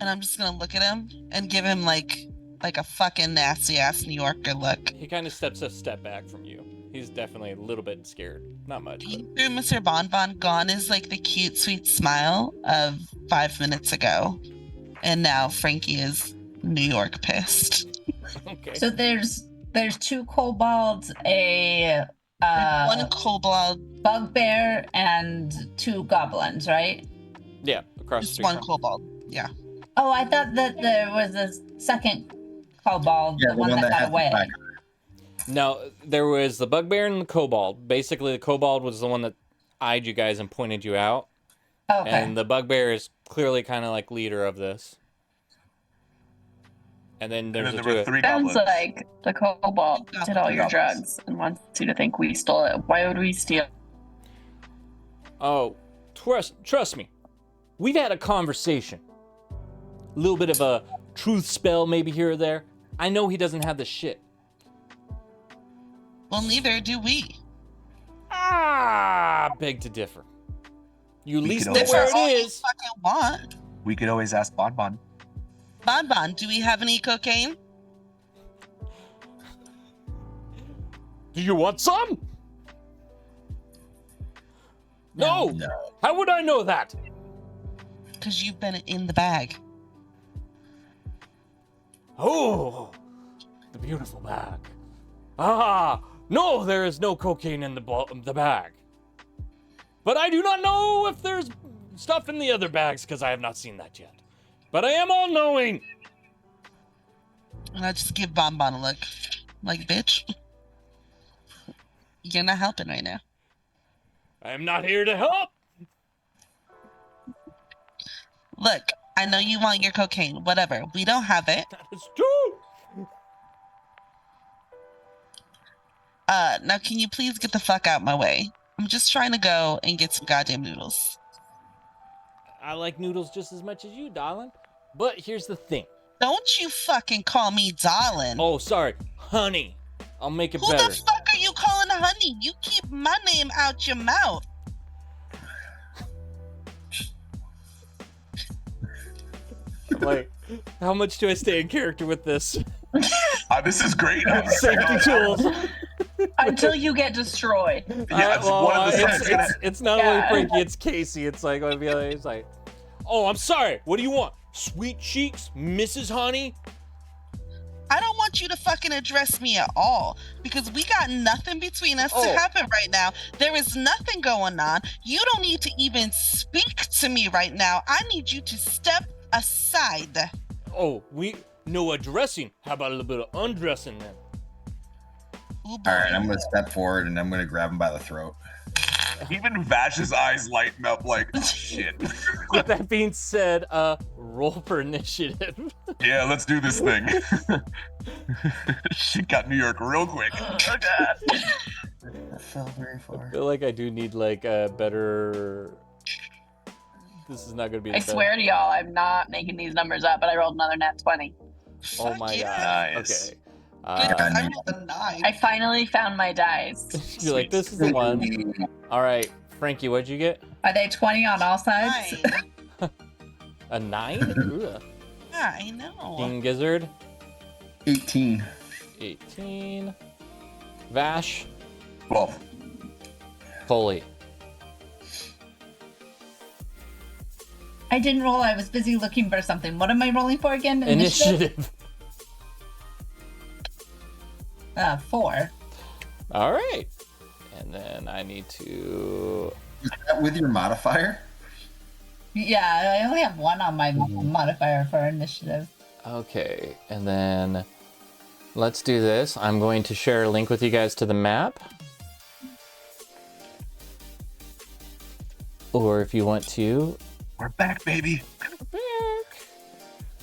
And I'm just gonna look at him and give him like a fucking nasty ass New Yorker look. He kind of steps a step back from you. He's definitely a little bit scared. Not much. But... Through Mr. Bonbon, gone is like the cute, sweet smile of 5 minutes ago. And now Frankie is New York pissed. Okay. So there's 2 kobolds, a One kobold, bugbear, and 2 goblins, right? Yeah, across the just street. one kobold. Yeah. Oh, I thought that there was a second kobold, Yeah, the one that got has the away. black- No, there was the bugbear and the kobold. Basically, the kobold was the one that eyed you guys and pointed you out. Okay. And the bugbear is clearly kind of like leader of this. And then And there's then a there were two. 3 Sounds goblins. like the kobold did all your Goblins. drugs and wants you to think we stole it. Why would we steal? Oh, trust me. We've had a conversation. A little bit of a truth spell maybe here or there. I know he doesn't have the shit. Well, neither do we. Beg to differ. You at We least could know always where ask- all it you is. fucking want. We could always ask Bonbon. Bonbon, do we have any cocaine? Do you want some? No. No. How would I know that? Because you've been in the bag. Oh, the beautiful bag. No, there is no cocaine in the bag. But I do not know if there's stuff in the other bags because I have not seen that yet. But I am all-knowing. And I just give Bonbon a look. Like, bitch. You're not helping right now. I am not here to help. Look, I know you want your cocaine. Whatever. We don't have it. That is true. Now can you please get the fuck out my way? I'm just trying to go and get some goddamn noodles. I like noodles just as much as you, darling. But here's the thing. Don't you fucking call me darling. Oh, sorry. Honey. I'll make it Who better. the fuck are you calling honey? You keep my name out your mouth. Like, how much do I stay in character with this? This is great. Safety tools. Until you get destroyed. Yeah, one of the it's, things gonna- it's not Yeah. only Frankie, it's Casey. It's like, it's like, oh, I'm sorry. What do you want? Sweet cheeks, Mrs. Honey? I don't want you to fucking address me at all because we got nothing between us Oh. to happen right now. There is nothing going on. You don't need to even speak to me right now. I need you to step aside. Oh, no addressing. How about a little bit of undressing then? Ooh, boy. All right, I'm gonna step forward and I'm gonna grab him by the throat. Even Vash's eyes lighten up like, oh, shit. With that being said, roll for initiative. Yeah, let's do this thing. She got New York real quick. Oh god. That fell very I far. feel like I do need like a better. This is not gonna be. I swear to y'all, I'm not making these numbers up, but I rolled another nat 20. Oh Fuck my yeah. gosh. Nice. Okay. Good, 'cause I man. rolled a 9. I finally found my dice. You're like, this is the one. All right, Frankie, what'd you get? Are they 20 on all sides? 9. A 9? Ooh. Yeah, I know. King Gizzard, 18. 18. Vash, 12. Polly. I didn't roll. I was busy looking for something. What am I rolling for again? Initiative. 4. All right. And then I need to. Is that with your modifier? Yeah, I only have 1 on my modifier for initiative. Okay. And then let's do this. I'm going to share a link with you guys to the map. Or if you want to. We're back, baby.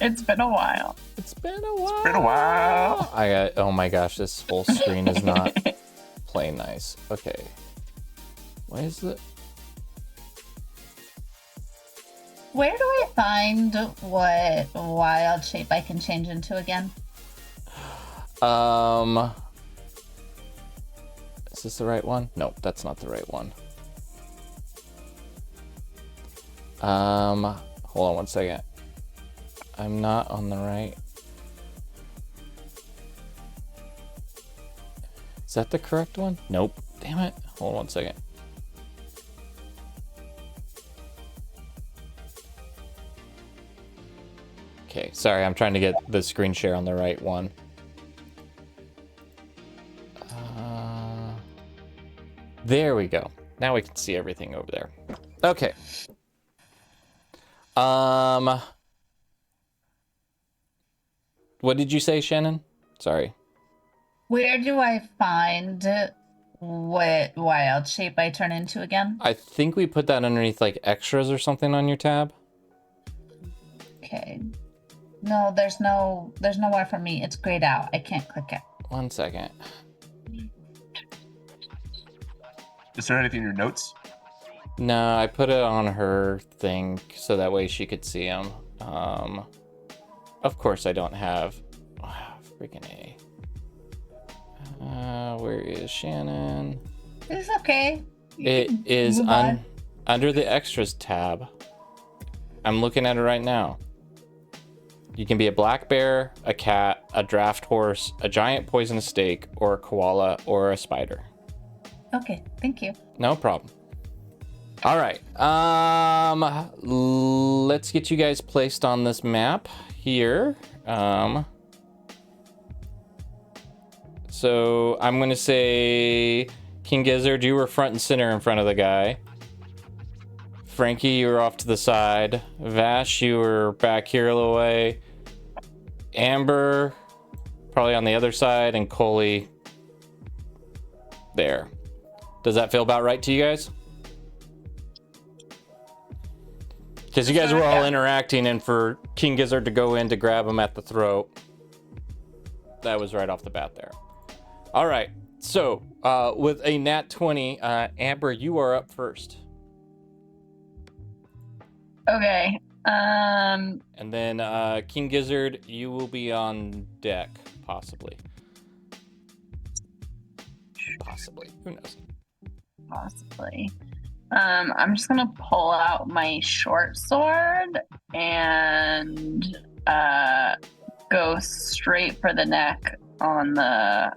It's been a while. It's been a while. Been a while. I got. Oh my gosh, this whole screen is not playing nice. Okay. Why is it? Where do I find what wild shape I can change into again? Is this the right one? Nope, that's not the right one. Hold on one second. I'm not on the right. Is that the correct one? Nope. Damn it. Hold on one second. Okay, sorry, I'm trying to get the screen share on the right one. There we go. Now we can see everything over there. Okay. What did you say, Shannon? Sorry. Where do I find what wild shape I turn into again? I think we put that underneath like extras or something on your tab. Okay. No, there's nowhere for me. It's grayed out. I can't click it. One second. Is there anything in your notes? No, I put it on her thing so that way she could see them. Of course I don't have. Freaking A. Where is Shannon? It's okay. It is under the extras tab. I'm looking at it right now. You can be a black bear, a cat, a draft horse, a giant poisonous snake, or a koala, or a spider. Okay, thank you. No problem. All right. Let's get you guys placed on this map here. So I'm gonna say, King Gizzard, you were front and center in front of the guy. Frankie, you were off to the side. Vash, you were back here a little way. Amber, probably on the other side, and Coley there. Does that feel about right to you guys? Because you guys were all interacting, and for King Gizzard to go in to grab him at the throat, that was right off the bat there. All right, so with a nat 20, Amber, you are up first. Okay. And then King Gizzard, you will be on deck, possibly. Possibly. Who knows? Possibly. I'm just gonna pull out my short sword and go straight for the neck on the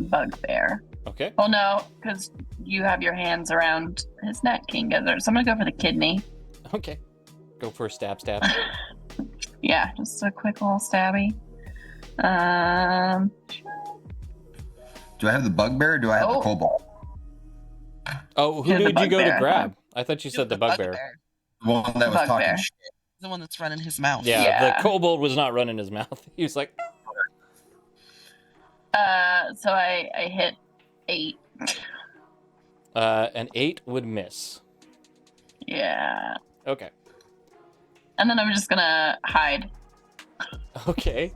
bugbear. Okay. Oh no, because you have your hands around his neck, King Gizzard. So I'm gonna go for the kidney. Okay. Go for a stab. Yeah, just a quick little stabby. Do I have the bugbear or do I have the kobold? Oh, who Yeah, the did you go to bugbear. grab? I thought you said the bugbear. The one that was Bugbear. talking shit. The one that's running his mouth. Yeah, Yeah. the kobold was not running his mouth. He was like, So I hit 8. an 8 would miss. Yeah. Okay. And then I'm just gonna hide. Okay.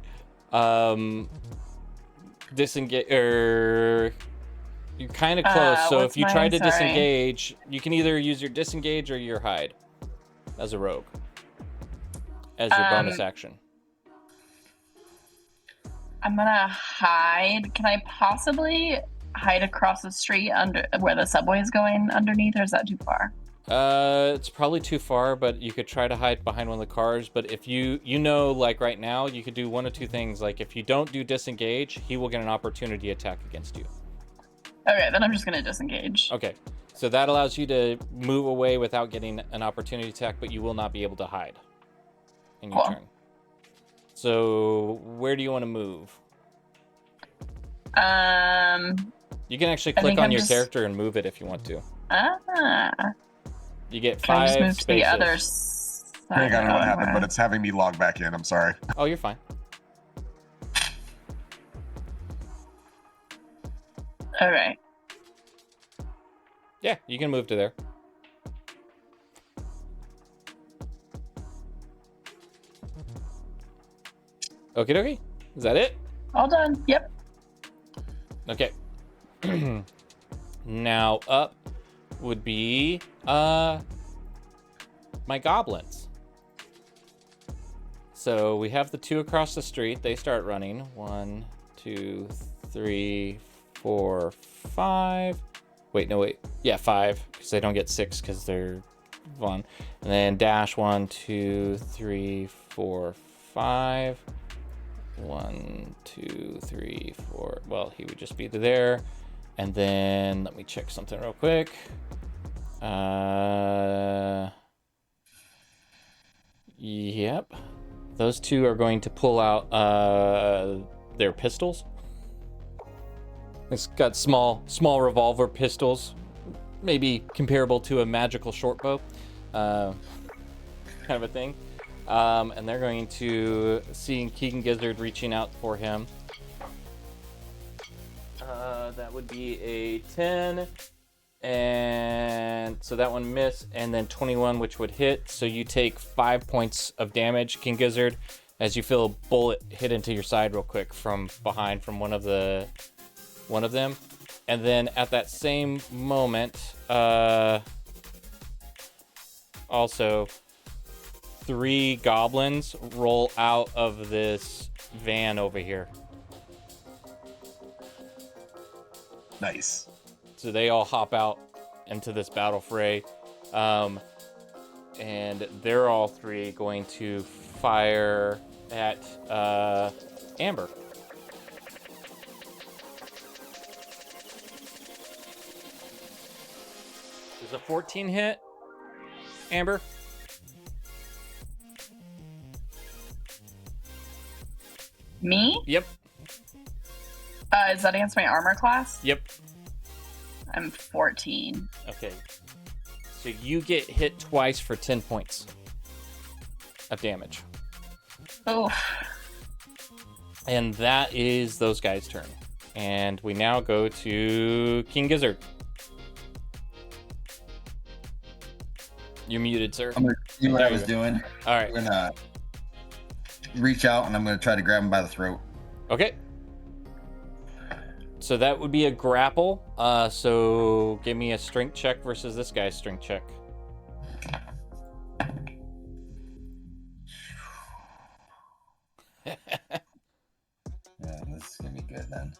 Disengage. You're kind of close. So what's if you try mine? to Sorry. disengage, you can either use your disengage or your hide as a rogue as your bonus action. I'm gonna hide. Can I possibly hide across the street under where the subway is going underneath, or is that too far? It's probably too far, but you could try to hide behind one of the cars. But if you know, like right now, you could do one of two things. Like if you don't do disengage, he will get an opportunity attack against you. Okay, then I'm just gonna disengage. Okay, so that allows you to move away without getting an opportunity attack, but you will not be able to hide in your Cool. turn. So where do you want to move? You can actually I click think on I'm your just- character and move it if you want to. You get Can I 5 just move to spaces. the other side? I think I don't know what happened, Where- but it's having me log back in. I'm sorry. Oh, you're fine. Okay. Yeah, you can move to there. Okie dokie. Is that it? All done. Yep. Okay. Now up would be my goblins. So we have the 2 across the street. They start running. 1, 2, 3, 4, 5. Wait, no, wait. Yeah, 5, because they don't get 6 because they're 1. And then dash 1, 2, 3, 4, 5. 1, 2, 3, 4. Well, he would just be there. And then let me check something real quick. Yep. Those 2 are going to pull out their pistols. It's got small revolver pistols, maybe comparable to a magical short bow, kind of a thing. And they're going to, seeing Keegan Gizzard reaching out for him. That would be a 10, and so that one missed, and then 21, which would hit. So you take 5 points of damage, King Gizzard, as you feel a bullet hit into your side real quick from behind from one of them. And then at that same moment, also 3 goblins roll out of this van over here. Nice. So they all hop out into this battle fray. And they're all 3 going to fire at Amber. Does a 14 hit, Amber? Me? Yep. Is that against my armor class? Yep. I'm 14. Okay. So you get hit twice for 10 points of damage. Oof. And that is those guys' turn. And we now go to King Gizzard. You're muted, sir. I'm gonna see what There I you was go. doing. All right. I'm gonna reach out and I'm gonna try to grab him by the throat. Okay. So that would be a grapple. So give me a strength check versus this guy's strength check. Yeah, this is gonna be good then.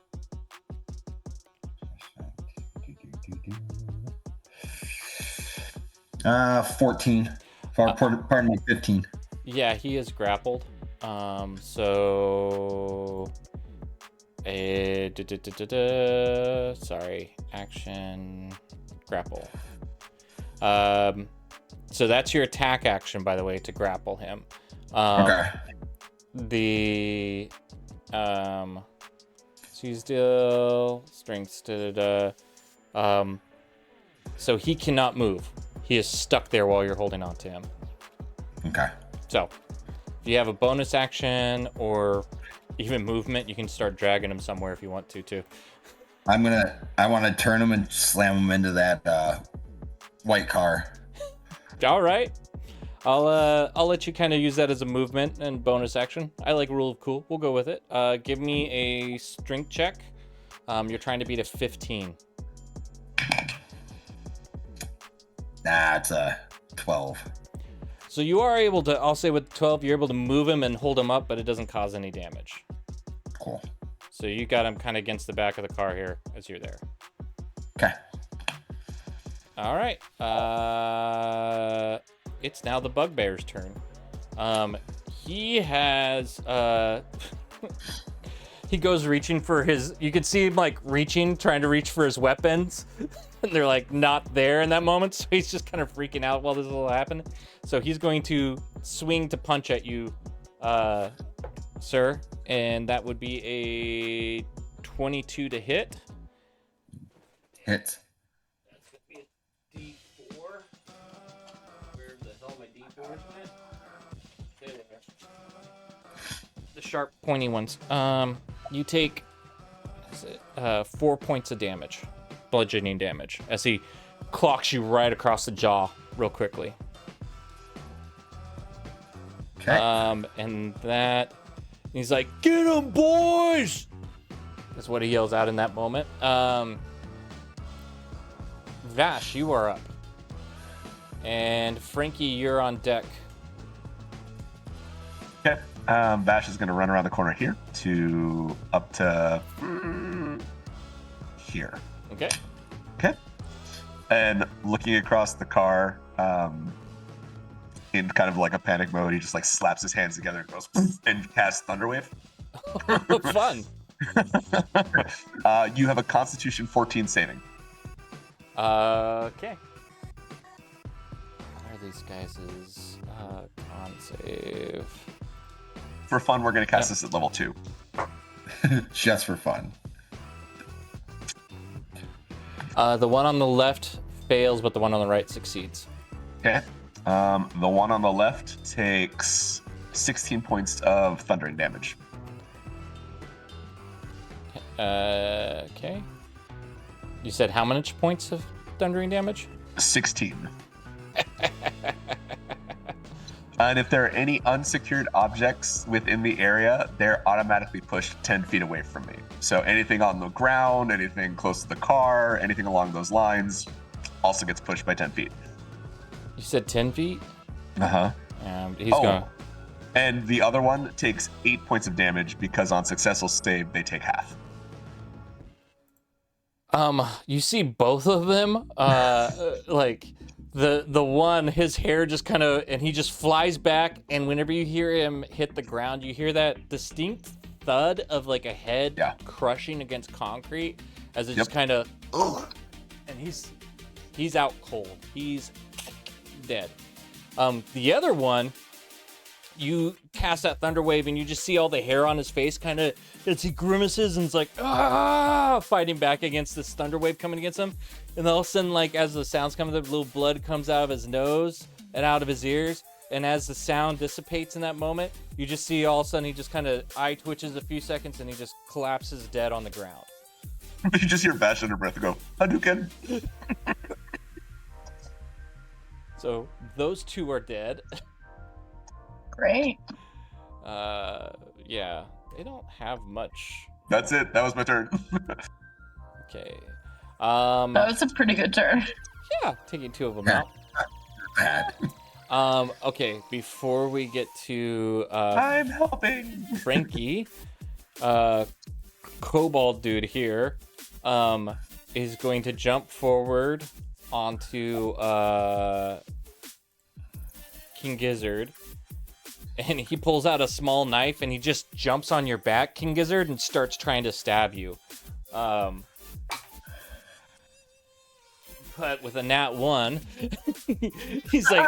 14. Pardon me, 15. Yeah, he is grappled. So sorry, action grapple. So that's your attack action, by the way, to grapple him. Okay. The so he's still strength. So he cannot move. He is stuck there while you're holding on to him. Okay. So if you have a bonus action or even movement, you can start dragging him somewhere if you want to too. I want to turn him and slam him into that white car. All right. I'll let you kind of use that as a movement and bonus action. I like rule of cool. We'll go with it. Give me a strength check. You're trying to beat a 15. Nah, it's a 12. So you are able to, I'll say with 12, you're able to move him and hold him up, but it doesn't cause any damage. Cool. So you got him kind of against the back of the car here as you're there. Okay. All right. It's now the Bugbear's turn. He has he goes reaching for his, you can see him like trying to reach for his weapons, and they're like not there in that moment, so he's just kind of freaking out while this is all happening. So he's going to swing to punch at you, sir, and that would be a 22 to hit. Hit. That's gonna be a D4. Where the hell my D4s went? There they are. The sharp, pointy ones. You take 4 points of damage, bludgeoning damage, as he clocks you right across the jaw real quickly. Okay. And that, he's like, "Get 'em, boys!" That's what he yells out in that moment. Vash, you are up. And Frankie, you're on deck. Okay. Vash is going to run around the corner here to up to here. Okay. Okay. And looking across the car, in kind of like a panic mode, he just like slaps his hands together and goes and casts Thunderwave. Fun. You have a Constitution 14 saving. Okay. What are these guys' con save? For fun, we're going to cast this at level 2. Just for fun. The one on the left fails, but the one on the right succeeds. Okay. The one on the left takes 16 points of thundering damage. Okay. You said how many points of thundering damage? 16. And if there are any unsecured objects within the area, they're automatically pushed 10 feet away from me. So anything on the ground, anything close to the car, anything along those lines also gets pushed by 10 feet. You said 10 feet? Uh-huh. He's going. And the other one takes 8 points of damage because on successful save, they take half. You see both of them, like the one, his hair just kind of, and he just flies back, and whenever you hear him hit the ground, you hear that distinct thud of like a head crushing against concrete as it just kind of, and he's out cold. He's dead. The other one, you cast that thunder wave and you just see all the hair on his face kind of as he grimaces and is like, fighting back against this thunder wave coming against him. And then all of a sudden, like as the sounds come, the little blood comes out of his nose and out of his ears. And as the sound dissipates in that moment, you just see all of a sudden he just kind of eye twitches a few seconds and he just collapses dead on the ground. You just hear Vash under breath go, Hadouken. So those two are dead. Great. Yeah, they don't have much. That's it. That was my turn. Okay. That was a pretty good turn. Yeah, taking two of them out. Bad. Okay, before we get to I'm helping. Frankie, Kobold dude here, is going to jump forward onto King Gizzard, and he pulls out a small knife and he just jumps on your back, King Gizzard, and starts trying to stab you. But with a nat 1, he's like,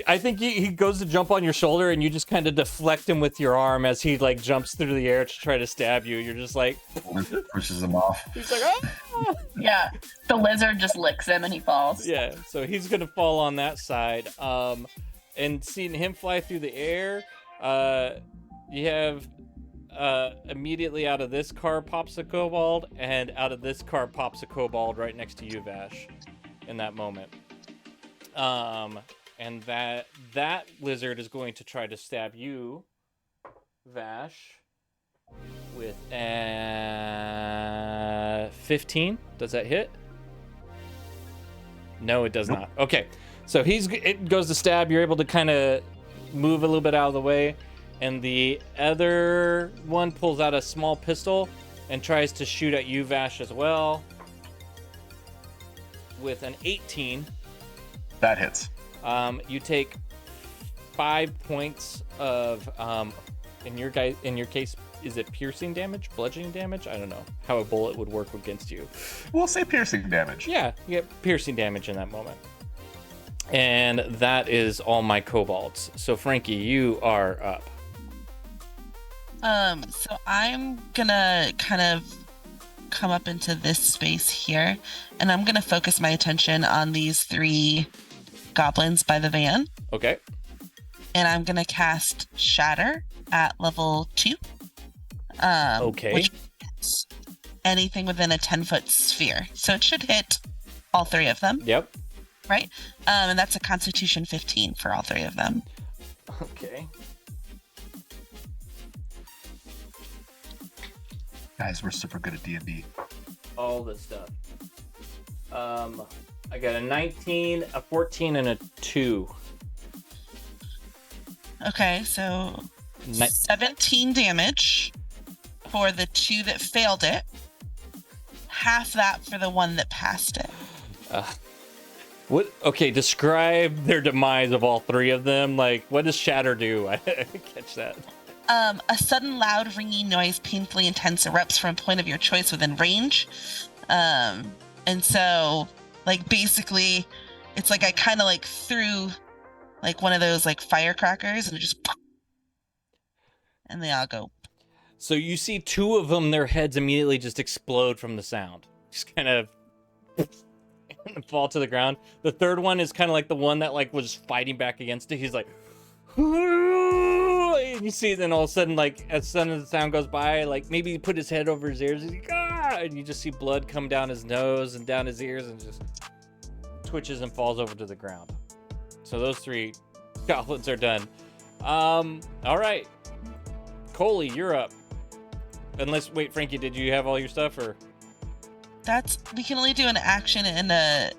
I think he goes to jump on your shoulder and you just kind of deflect him with your arm as he like jumps through the air to try to stab you. You're just like, Pushes him off. he's like, ah! Yeah. The lizard just licks him and he falls. Yeah, so he's gonna fall on that side. And seeing him fly through the air, you have immediately out of this car pops a kobold, and out of this car pops a kobold right next to you, Vash, in that moment. And that lizard is going to try to stab you, Vash, with 15. Does that hit? No, it does not. Okay, so it goes to stab. You're able to kind of move a little bit out of the way, and the other one pulls out a small pistol and tries to shoot at you, Vash, as well. With an 18. That hits. You take 5 points of in your case, is it piercing damage, bludgeoning damage? I don't know how a bullet would work against you. We'll say piercing damage. Yeah, you get piercing damage in that moment. And that is all my kobolds. So Frankie, you are up. So I'm gonna kind of come up into this space here, and I'm gonna focus my attention on these 3 goblins by the van. Okay. And I'm gonna cast Shatter at level 2. Okay. Which hits anything within a 10-foot sphere. So it should hit all 3 of them. Yep. Right? And that's a Constitution 15 for all 3 of them. Okay. Guys, we're super good at D&D. All this stuff. I got a 19, a 14, and a 2. Okay, so 17 damage for the 2 that failed it. Half that for the one that passed it. What? Okay, describe their demise of all 3 of them. Like, what does Shatter do? I didn't catch that. A sudden loud ringing noise, painfully intense, erupts from a point of your choice within range. And so, like, basically, it's like I kind of like threw like one of those like firecrackers, and it just, and they all go. So you see 2 of them, their heads immediately just explode from the sound. Just kind of fall to the ground. The third one is kind of like the one that like was fighting back against it. He's like, and you see, then all of a sudden, like, as soon as the sound goes by, like, maybe he put his head over his ears, and he's like, ah! And you just see blood come down his nose and down his ears, and just twitches and falls over to the ground. So those 3 goblins are done. All right. Coley, you're up. Unless, wait, Frankie, did you have all your stuff, or? We can only do an action and a.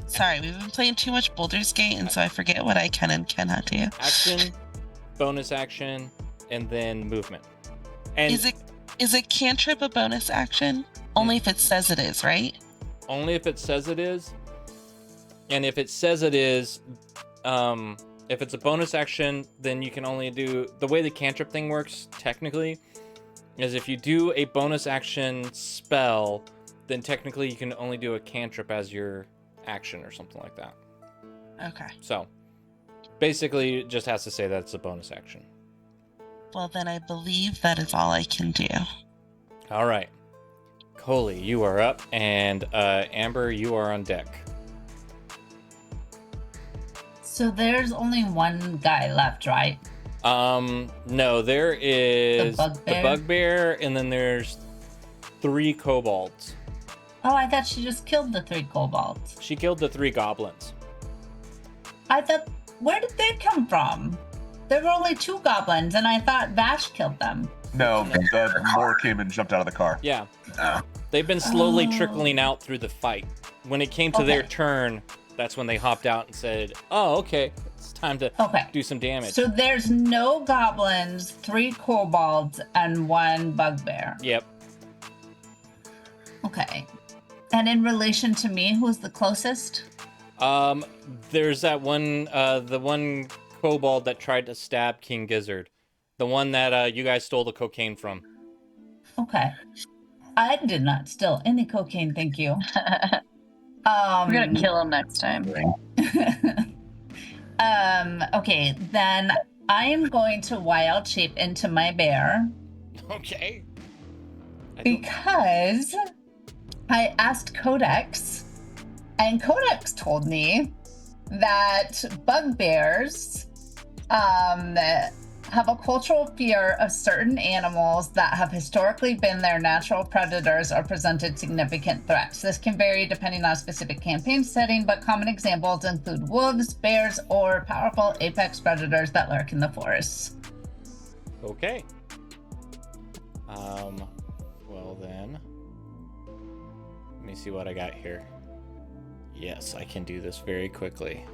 Sorry, we've been playing too much Baldur's Gate, and so I forget what I can and cannot do. Action, bonus action, and then movement. And is it cantrip a bonus action? Only if it says it is, right? Only if it says it is. And if it says it is, if it's a bonus action, then you can only do, the way the cantrip thing works technically is if you do a bonus action spell, then technically you can only do a cantrip as your action or something like that. Okay. So basically it just has to say that it's a bonus action. Well, then I believe that is all I can do. All right. Coley, you are up, and Amber, you are on deck. So there's only one guy left, right? No, there is The bugbear, and then there's 3 kobolds. Oh, I thought she just killed the 3 kobolds. She killed the 3 goblins. I thought, where did they come from? There were only 2 goblins, and I thought Vash killed them. No, the more came and jumped out of the car. Yeah. They've been slowly trickling out through the fight. When it came to their turn, that's when they hopped out and said, oh, okay, it's time to do some damage. So there's no goblins, 3 kobolds, and 1 bugbear. Yep. Okay. And in relation to me, who's the closest? There's that one, the one kobold that tried to stab King Gizzard. The one that you guys stole the cocaine from. Okay. I did not steal any cocaine, thank you. We're gonna kill him next time. Okay, then I am going to wild shape into my bear. Okay. Because I asked Codex, and Codex told me that bugbears have a cultural fear of certain animals that have historically been their natural predators or presented significant threats. This can vary depending on a specific campaign setting, but common examples include wolves, bears, or powerful apex predators that lurk in the forests. Okay. Well then, let me see what I got here. Yes, I can do this very quickly.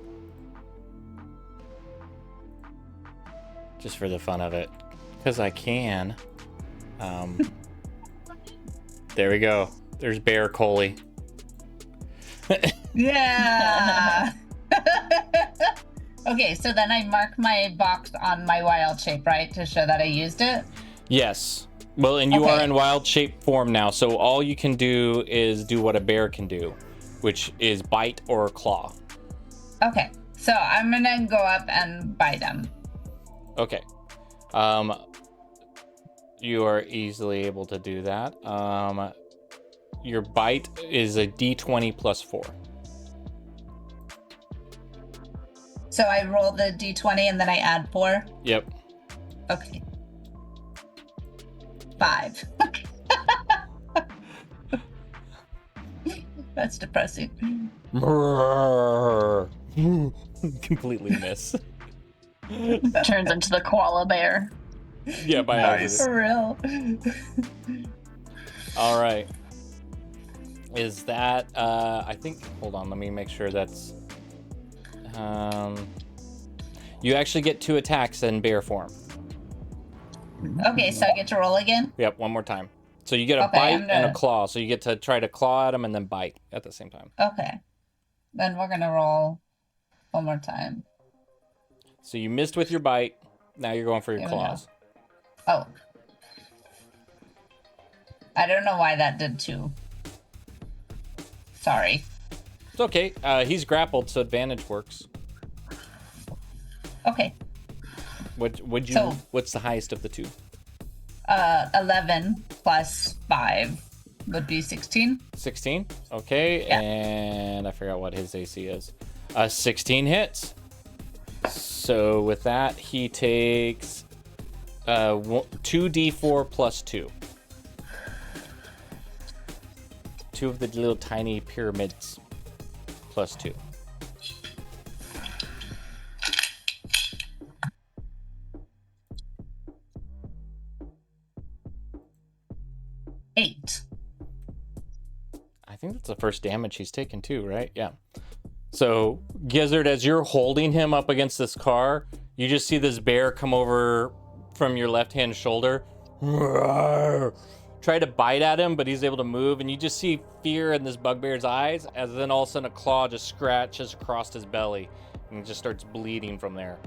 Just for the fun of it. Because I can. There we go. There's Bear Coley. Yeah. Okay, so then I mark my box on my wild shape, right, to show that I used it? Yes. Well, and you Okay. are in wild shape form now, so all you can do is do what a bear can do, which is bite or claw. Okay, so I'm gonna go up and bite him. Okay. You are easily able to do that. Your bite is a d20 plus 4. So I roll the d20 and then I add 4? Yep. Okay. 5. That's depressing. Completely miss. Turns into the koala bear. Yeah, by Nice. accident. For real. All right. Is that I think, hold on, let me make sure that's you actually get 2 attacks in bear form. Okay, so I get to roll again? Yep, one more time. So you get a Okay, bite I'm and a gonna- claw. So you get to try to claw at him and then bite at the same time. Okay. Then we're gonna roll one more time. So you missed with your bite. Now you're going for your Here we go. claws. Oh. I don't know why that did 2. Sorry. It's okay. He's grappled, so advantage works. Okay. So- What's the highest of the 2? 11 plus 5 would be 16. 16. Okay, Yeah. and I forgot what his AC is. 16 hits. So with that, he takes 2d4 plus 2. 2 of the little tiny pyramids plus 2. Eight. I think that's the first damage he's taken too, right? Yeah. So, Gizzard, as you're holding him up against this car, you just see this bear come over from your left-hand shoulder. Try to bite at him, but he's able to move, and you just see fear in this bugbear's eyes, as then all of a sudden a claw just scratches across his belly, and it just starts bleeding from there.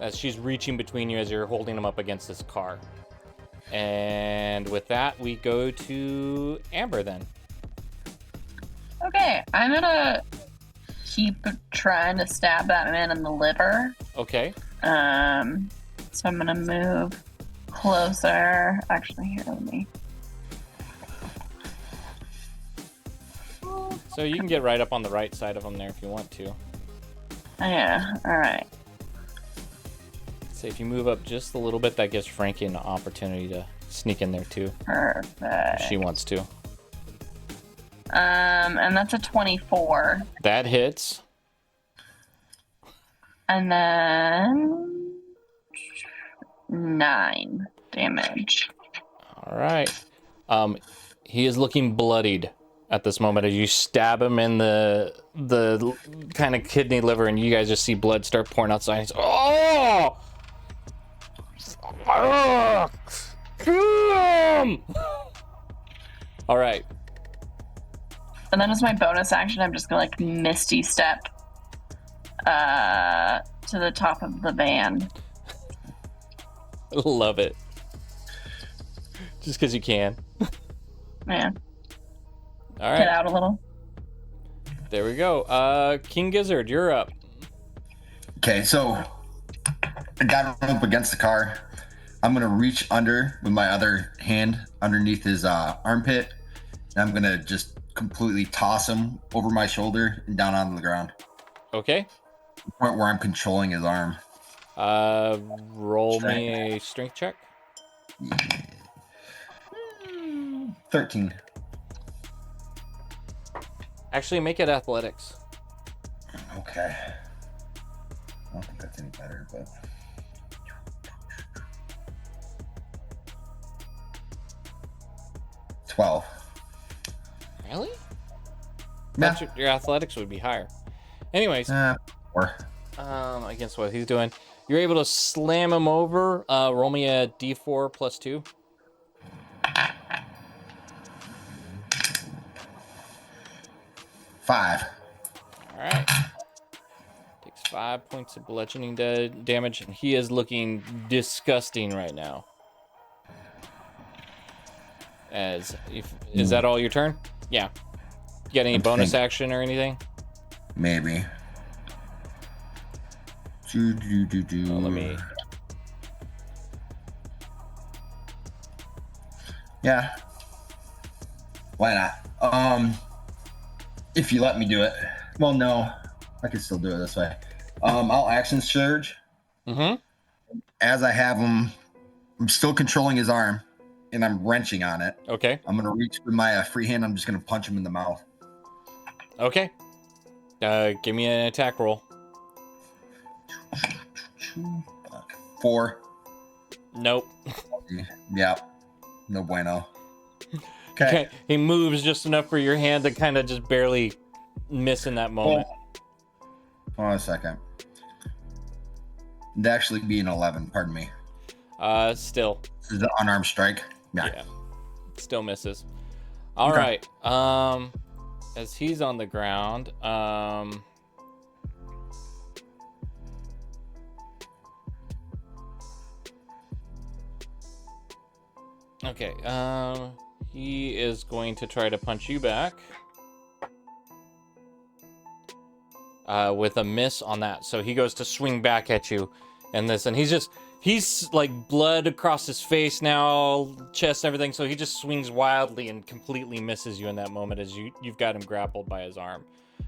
As she's reaching between you as you're holding him up against this car. And with that, we go to Amber then. Okay, I'm gonna keep trying to stab that man in the liver. Okay. So I'm gonna move closer. Actually, here, let me. So you can get right up on the right side of him there if you want to. Yeah, alright. So if you move up just a little bit, that gives Frankie an opportunity to sneak in there too, Perfect. if she wants to. And that's a 24. That hits. And then 9 damage. All right. He is looking bloodied at this moment as you stab him in the kind of kidney liver, and you guys just see blood start pouring outside. He's, oh! Kill him! All right. And then as my bonus action, I'm just gonna like misty step to the top of the van. Love it. Just because you can. Yeah, All get right. out a little. There we go. King Gizzard, you're up. Okay, so I got him up against the car. I'm gonna reach under with my other hand underneath his armpit, and I'm gonna just completely toss him over my shoulder and down on the ground. Okay. The point where I'm controlling his arm. Roll me a strength check. 13. Actually, make it athletics. Okay. I don't think that's any better, but 12. Really? Yeah. But your athletics would be higher. Anyways, Or against what he's doing, you're able to slam him over. Roll me a d4 plus 2. 5. All right. Takes 5 points of bludgeoning damage, and he is looking disgusting right now. Is that all your turn? Yeah. You got any bonus action or anything? Maybe. Let me. Yeah. Why not? If you let me do it. Well, no. I can still do it this way. I'll action surge. Mm-hmm. As I have him, I'm still controlling his arm, and I'm wrenching on it. Okay. I'm gonna reach with my free hand. I'm just gonna punch him in the mouth. Okay. Give me an attack roll. 4. Nope. Yeah. No bueno. Okay. He moves just enough for your hand to kind of just barely miss in that moment. Hold on a second. It'd actually be an 11. Pardon me. Still. This is an unarmed strike. Yeah. Still misses. All right. As he's on the ground, okay, he is going to try to punch you back. With a miss on that. So he goes to swing back at you. And he's like blood across his face now, chest, everything. So he just swings wildly and completely misses you in that moment as you've got him grappled by his arm.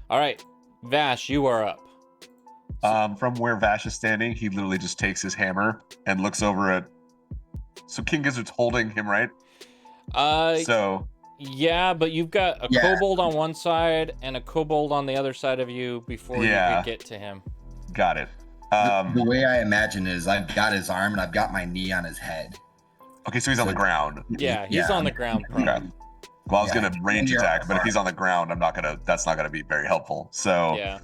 All right, Vash, you are up. From where Vash is standing, he literally just takes his hammer and looks over at. So King Gizzard's holding him, right? So. Yeah, but you've got a kobold on one side and a kobold on the other side of you before you can get to him. Got it. The way I imagine is I've got his arm and I've got my knee on his head. Okay, so he's on the ground. Yeah, he's on the ground. Okay. Well, I was gonna range attack, but if he's on the ground, that's not gonna be very helpful. So yeah.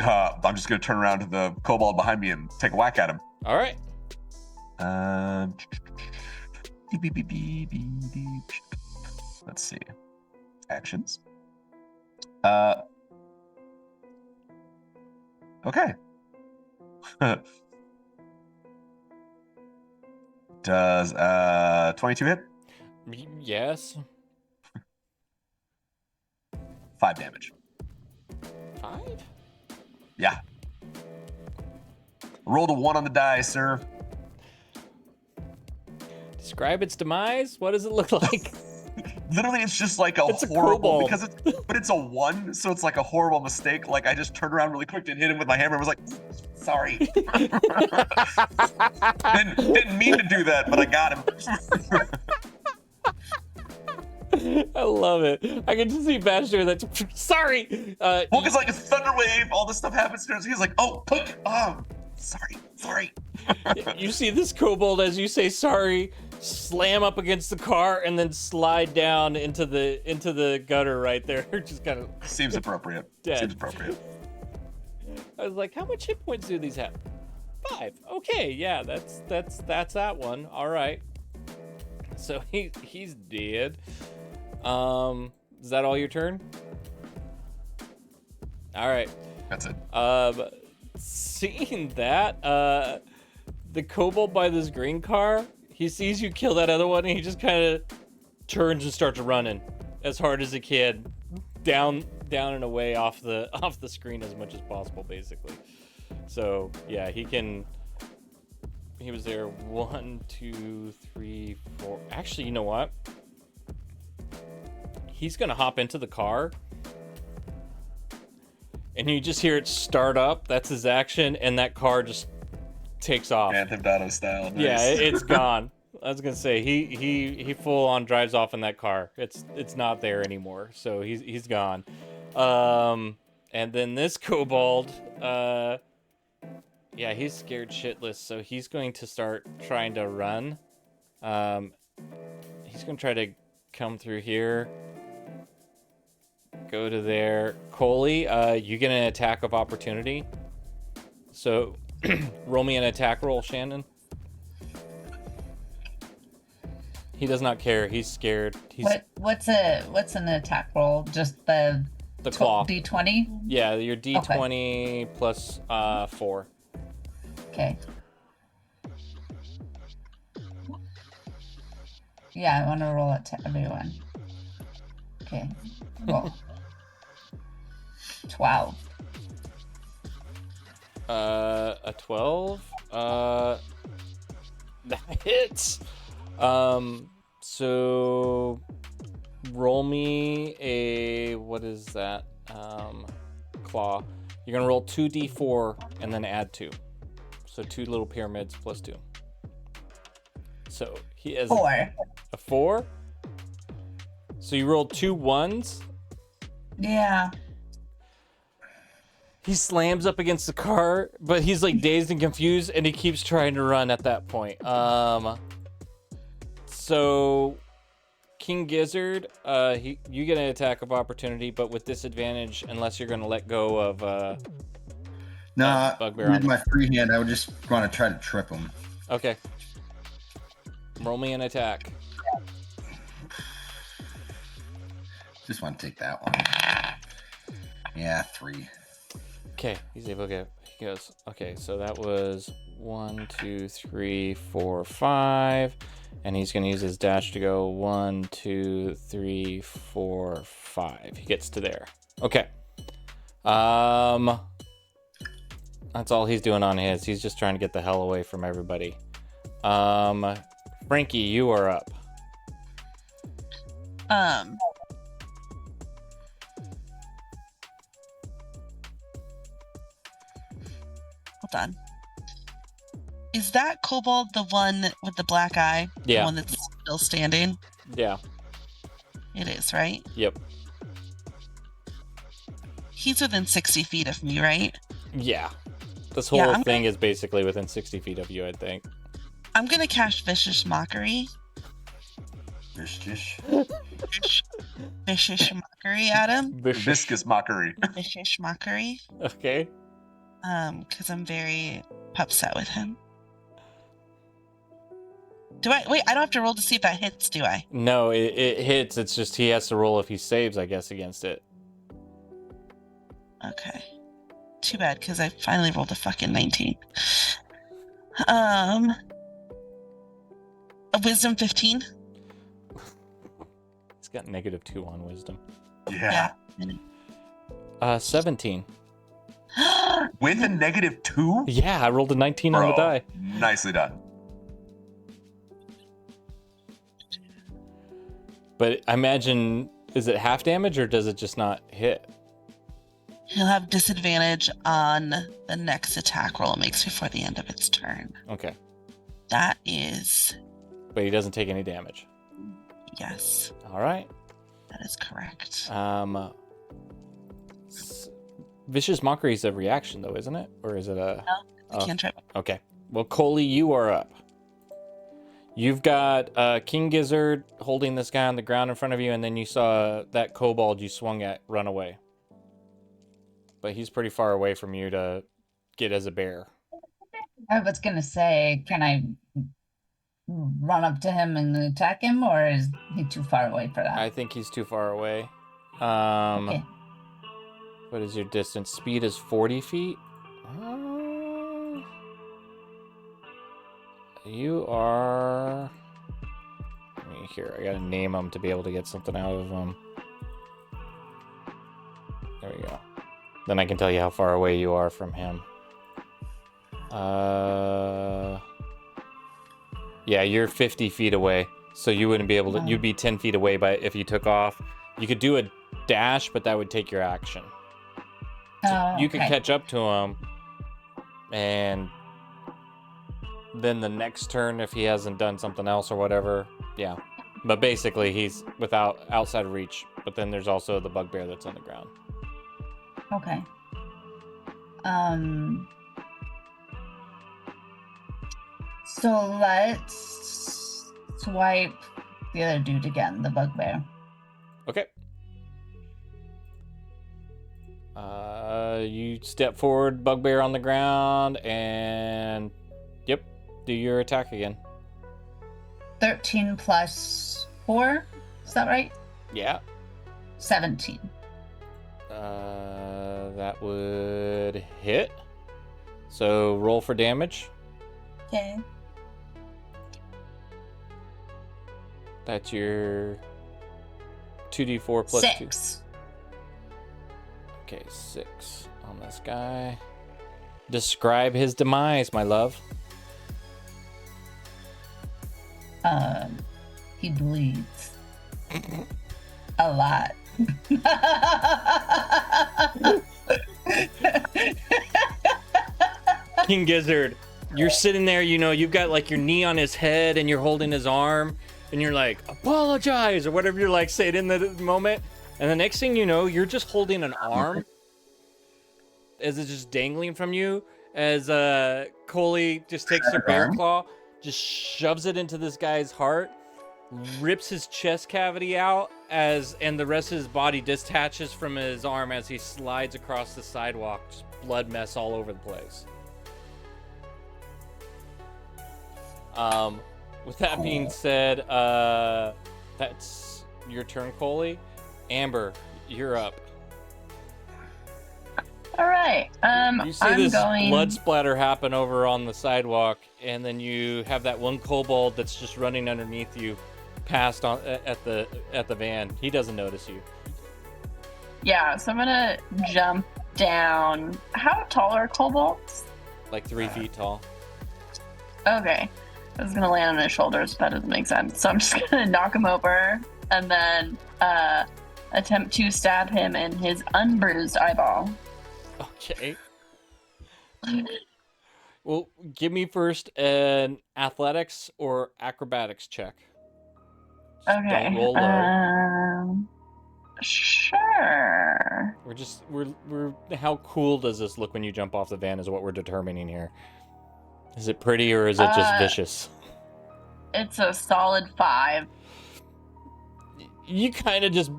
I'm just gonna turn around to the kobold behind me and take a whack at him. All right. Let's see. Actions. Okay. Does 22 hit? Yes. 5 damage. 5? Yeah. Rolled a 1 on the die, sir. Describe its demise. What does it look like? Literally, it's just like it's horrible but it's a 1, so it's like a horrible mistake. Like I just turned around really quick and hit him with my hammer and was like, sorry. didn't mean to do that, but I got him. I love it. I can just see Bash doing that. Sorry. Well, because like a thunder wave, all this stuff happens to him. So he's like, oh, poke. Oh, sorry. You see this kobold as you say sorry, slam up against the car and then slide down into the gutter right there. Just kind of seems appropriate. Dead. Seems appropriate. I was like, how much hit points do these have? 5. Okay, yeah, that's that one. All right. So he's dead. Is that all your turn? All right. That's it. Seeing that, the kobold by this green car, he sees you kill that other one, and he just kind of turns and starts running as hard as he can, down and away off the screen as much as possible, basically. So yeah, he was there 1, 2, 3, 4. Actually, you know what? He's gonna hop into the car. And you just hear it start up. That's his action, and that car just takes off. Grand Theft Auto style. Nice. Yeah, it's gone. I was gonna say he full on drives off in that car. It's not there anymore, so he's gone. And then this kobold, yeah, he's scared shitless, so he's going to start trying to run. He's gonna try to come through here. go to there. Coley, you get an attack of opportunity. So roll me an attack roll, Shannon. He does not care. He's scared. What's an attack roll? Just the claw. D20? Yeah, your D20 plus 4. Okay. Yeah, I want to roll it to everyone. Okay. Roll. 12. A 12. That hits. So roll me a, what is that? Claw. You're gonna roll 2d4 and then add 2. So 2 little pyramids plus 2. So he has 4. a 4. So you rolled 2 1s. Yeah. He slams up against the car, but he's like dazed and confused, and he keeps trying to run at that point. So King Gizzard, you get an attack of opportunity, but with disadvantage unless you're gonna let go of No, Bugbear. with my free hand, I would just want to try to trip him. Okay. Roll me an attack. Just want to take that one. Yeah, 3. Okay, he's able to get. He goes. Okay, so that was 1, 2, 3, 4, 5, and he's gonna use his dash to go 1, 2, 3, 4, 5. He gets to there. Okay. That's all he's doing on his. He's just trying to get the hell away from everybody. Frankie, you are up. Hold on. Is that kobold the one with the black eye? Yeah. The one that's still standing? Yeah. It is, right? Yep. He's within 60 feet of me, right? Yeah. This whole thing is basically within 60 feet of you, I think. I'm gonna cast Vicious Mockery. Vicious Mockery at him. Viscous mockery. Vicious Mockery. Okay. Because I'm very upset with him. Do I? Wait, I don't have to roll to see if that hits, do I? No, it hits. It's just he has to roll if he saves, I guess, against it. Okay. Too bad, because I finally rolled a fucking 19. A wisdom 15. He's got -2 on wisdom. Yeah. 17. With a -2? Yeah, I rolled a 19 on the die. Nicely done. But I imagine, is it half damage or does it just not hit? He'll have disadvantage on the next attack roll it makes before the end of its turn. Okay. That is... But he doesn't take any damage. Yes. All right. That is correct. Vicious Mockery is a reaction, though, isn't it? Or is it a... No, I can't trip. Okay. Well, Coley, you are up. You've got King Gizzard holding this guy on the ground in front of you, and then you saw that kobold you swung at run away. But he's pretty far away from you to get as a bear. I was gonna say, can I run up to him and attack him, or is he too far away for that? I think he's too far away. Okay. What is your distance? Speed is 40 feet. You are... Here, I gotta name him to be able to get something out of him. There we go. Then I can tell you how far away you are from him. Yeah, you're 50 feet away. So you wouldn't be able to... You'd be 10 feet away if you took off. You could do a dash, but that would take your action. So you could catch up to him, and then the next turn, if he hasn't done something else or whatever, yeah. But basically, he's outside of reach. But then there's also the bugbear that's on the ground. Okay. So let's swipe the other dude again, the bugbear. Okay. You step forward, bugbear on the ground, and yep, do your attack again. 13 plus 4. Is that right? Yeah. 17. That would hit. So roll for damage. Okay. That's your 2d4 plus 2. 6. Okay, 6 on this guy. Describe his demise, my love. He bleeds. A lot. King Gizzard, you're sitting there, you know, you've got like your knee on his head and you're holding his arm and you're like, apologize, or whatever you're like saying in the moment. And the next thing you know, you're just holding an arm as it's just dangling from you as Coley just takes her bear claw, just shoves it into this guy's heart, rips his chest cavity out and the rest of his body detaches from his arm as he slides across the sidewalk, just blood mess all over the place. With that being said, that's your turn, Coley. Amber, you're up. All right. You see this blood splatter happen over on the sidewalk, and then you have that one kobold that's just running underneath you, past on at the van. He doesn't notice you. Yeah, so I'm gonna jump down. How tall are kobolds? Like 3 feet tall. Okay. I was gonna land on his shoulders, but that doesn't make sense. So I'm just gonna knock him over and then attempt to stab him in his unbruised eyeball. Okay. Well, give me first an athletics or acrobatics check. Just Okay. Don't roll low. Sure. We're how cool does this look when you jump off the van is what we're determining here. Is it pretty or is it just vicious? It's a solid 5. You kind of just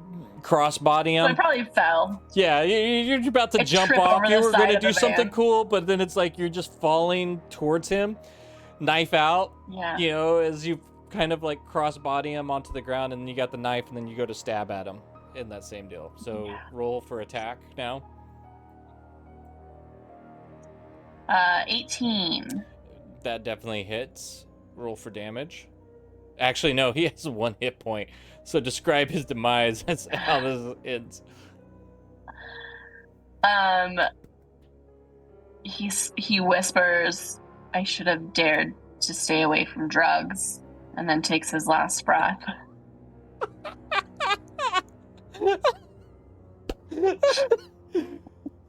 crossbody him. So I probably fell. Yeah, you're about to jump trip off. over You the were side going to of the do something van. cool, but then it's like you're just falling towards him, knife out, Yeah. you know, as you kind of like crossbody him onto the ground, and you got the knife, and then you go to stab at him in that same deal. So Yeah. roll for attack now. 18. That definitely hits. Roll for damage. Actually, no, he has 1 hit point. So describe his demise. That's how this ends. He whispers, "I should have dared to stay away from drugs," and then takes his last breath.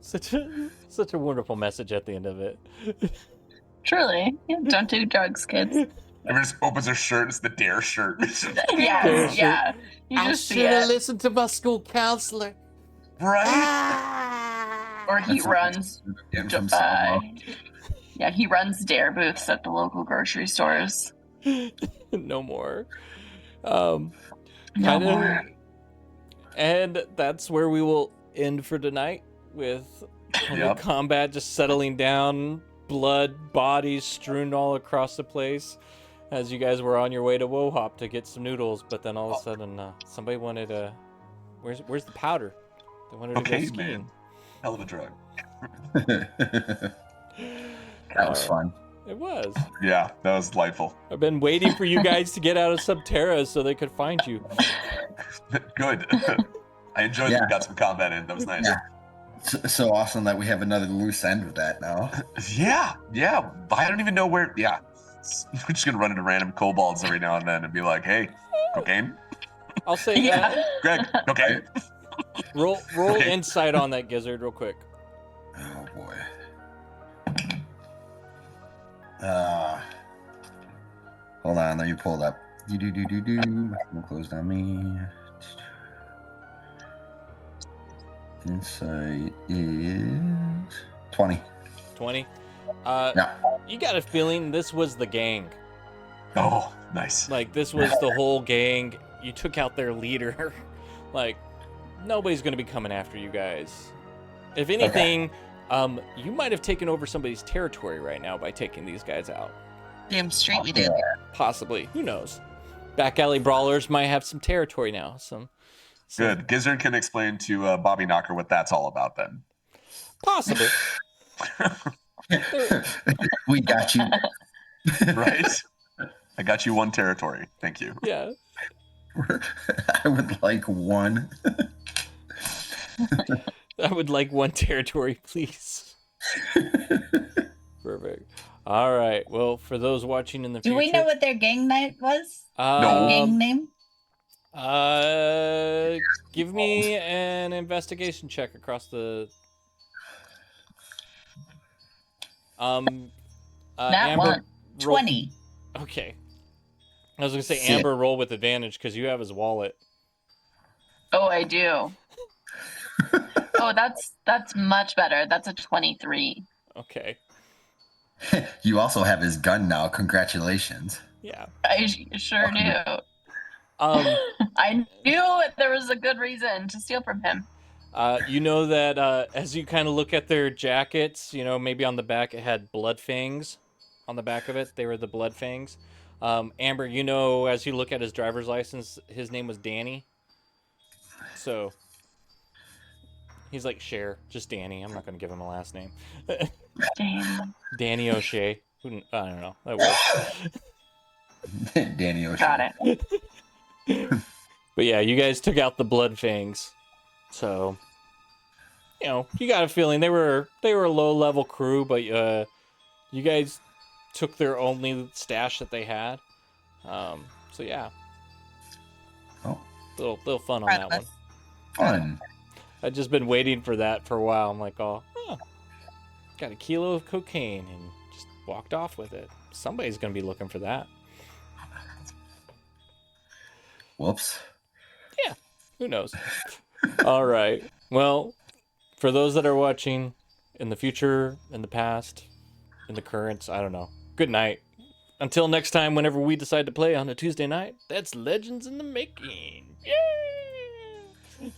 Such a wonderful message at the end of it. Truly, yeah, don't do drugs, kids. Everyone just opens their shirt. It's the dare shirt. Yes, yeah. You I just see should have it. listened to my school counselor. Right? Or he That's runs. Again from Uh, Selma. yeah, he runs dare booths at the local grocery stores. No more. No Kind of. more. And that's where we will end for tonight with Yep. combat just settling down, blood, bodies strewn all across the place as you guys were on your way to Wohop to get some noodles, but then all of a sudden somebody wanted to... Where's the powder? They wanted to go Okay, skiing. man. Hell of a drug. That was fun. It was. Yeah, that was delightful. I've been waiting for you guys to get out of Subterra so they could find you. Good. I enjoyed that we got some combat in. That was nice. Yeah. So awesome that we have another loose end with that now. Yeah. I don't even know where. Yeah. We're just going to run into random kobolds every now and then and be like, hey, cocaine? I'll say Yeah. Greg, cocaine? roll Okay. insight on that gizzard real quick. Oh boy. Hold on, let me pull it up. Do. Close down me. Insight is 20. 20. Yeah. You got a feeling this was the gang. Oh, nice. Like, this was the whole gang. You took out their leader. Like, nobody's going to be coming after you guys. If anything, you might have taken over somebody's territory right now by taking these guys out. Damn straight we did. Possibly. Who knows? Back alley brawlers might have some territory now. Some Good. Gizzard can explain to Bobby Knocker what that's all about then. possibly. We got you. Right? I got you one territory. Thank you. Yeah. I would like one. I would like one territory, please. Perfect. All right. Well, for those watching in the future, Do we know what their gang night was? No. Gang name? Give me an investigation check across the. That Amber, one. roll- 20. Okay. I was gonna say Sick. Amber, roll with advantage because you have his wallet. Oh, I do. Oh, that's much better. That's a 23. Okay. You also have his gun now. Congratulations. Yeah. I sure do. I knew there was a good reason to steal from him. You know that as you kind of look at their jackets, you know, maybe on the back it had Bloodfangs on the back of it. They were the Bloodfangs. Amber, you know, as you look at his driver's license, his name was Danny. So he's like Cher, just Danny. I'm not going to give him a last name. Damn. Danny O'Shea. I don't know. That works. Danny Ocean. Got it. But yeah, you guys took out the Bloodfangs. So, you know, you got a feeling they were a low-level crew, but you guys took their only stash that they had. So yeah. Oh. Little fun on Proud that of one. us. Fun. I've just been waiting for that for a while. I'm like, got a kilo of cocaine and just walked off with it. Somebody's gonna be looking for that. Whoops. Who knows? All right. Well, for those that are watching in the future, in the past, in the current, I don't know. Good night. Until next time, whenever we decide to play on a Tuesday night, that's Legends in the Making. Yay!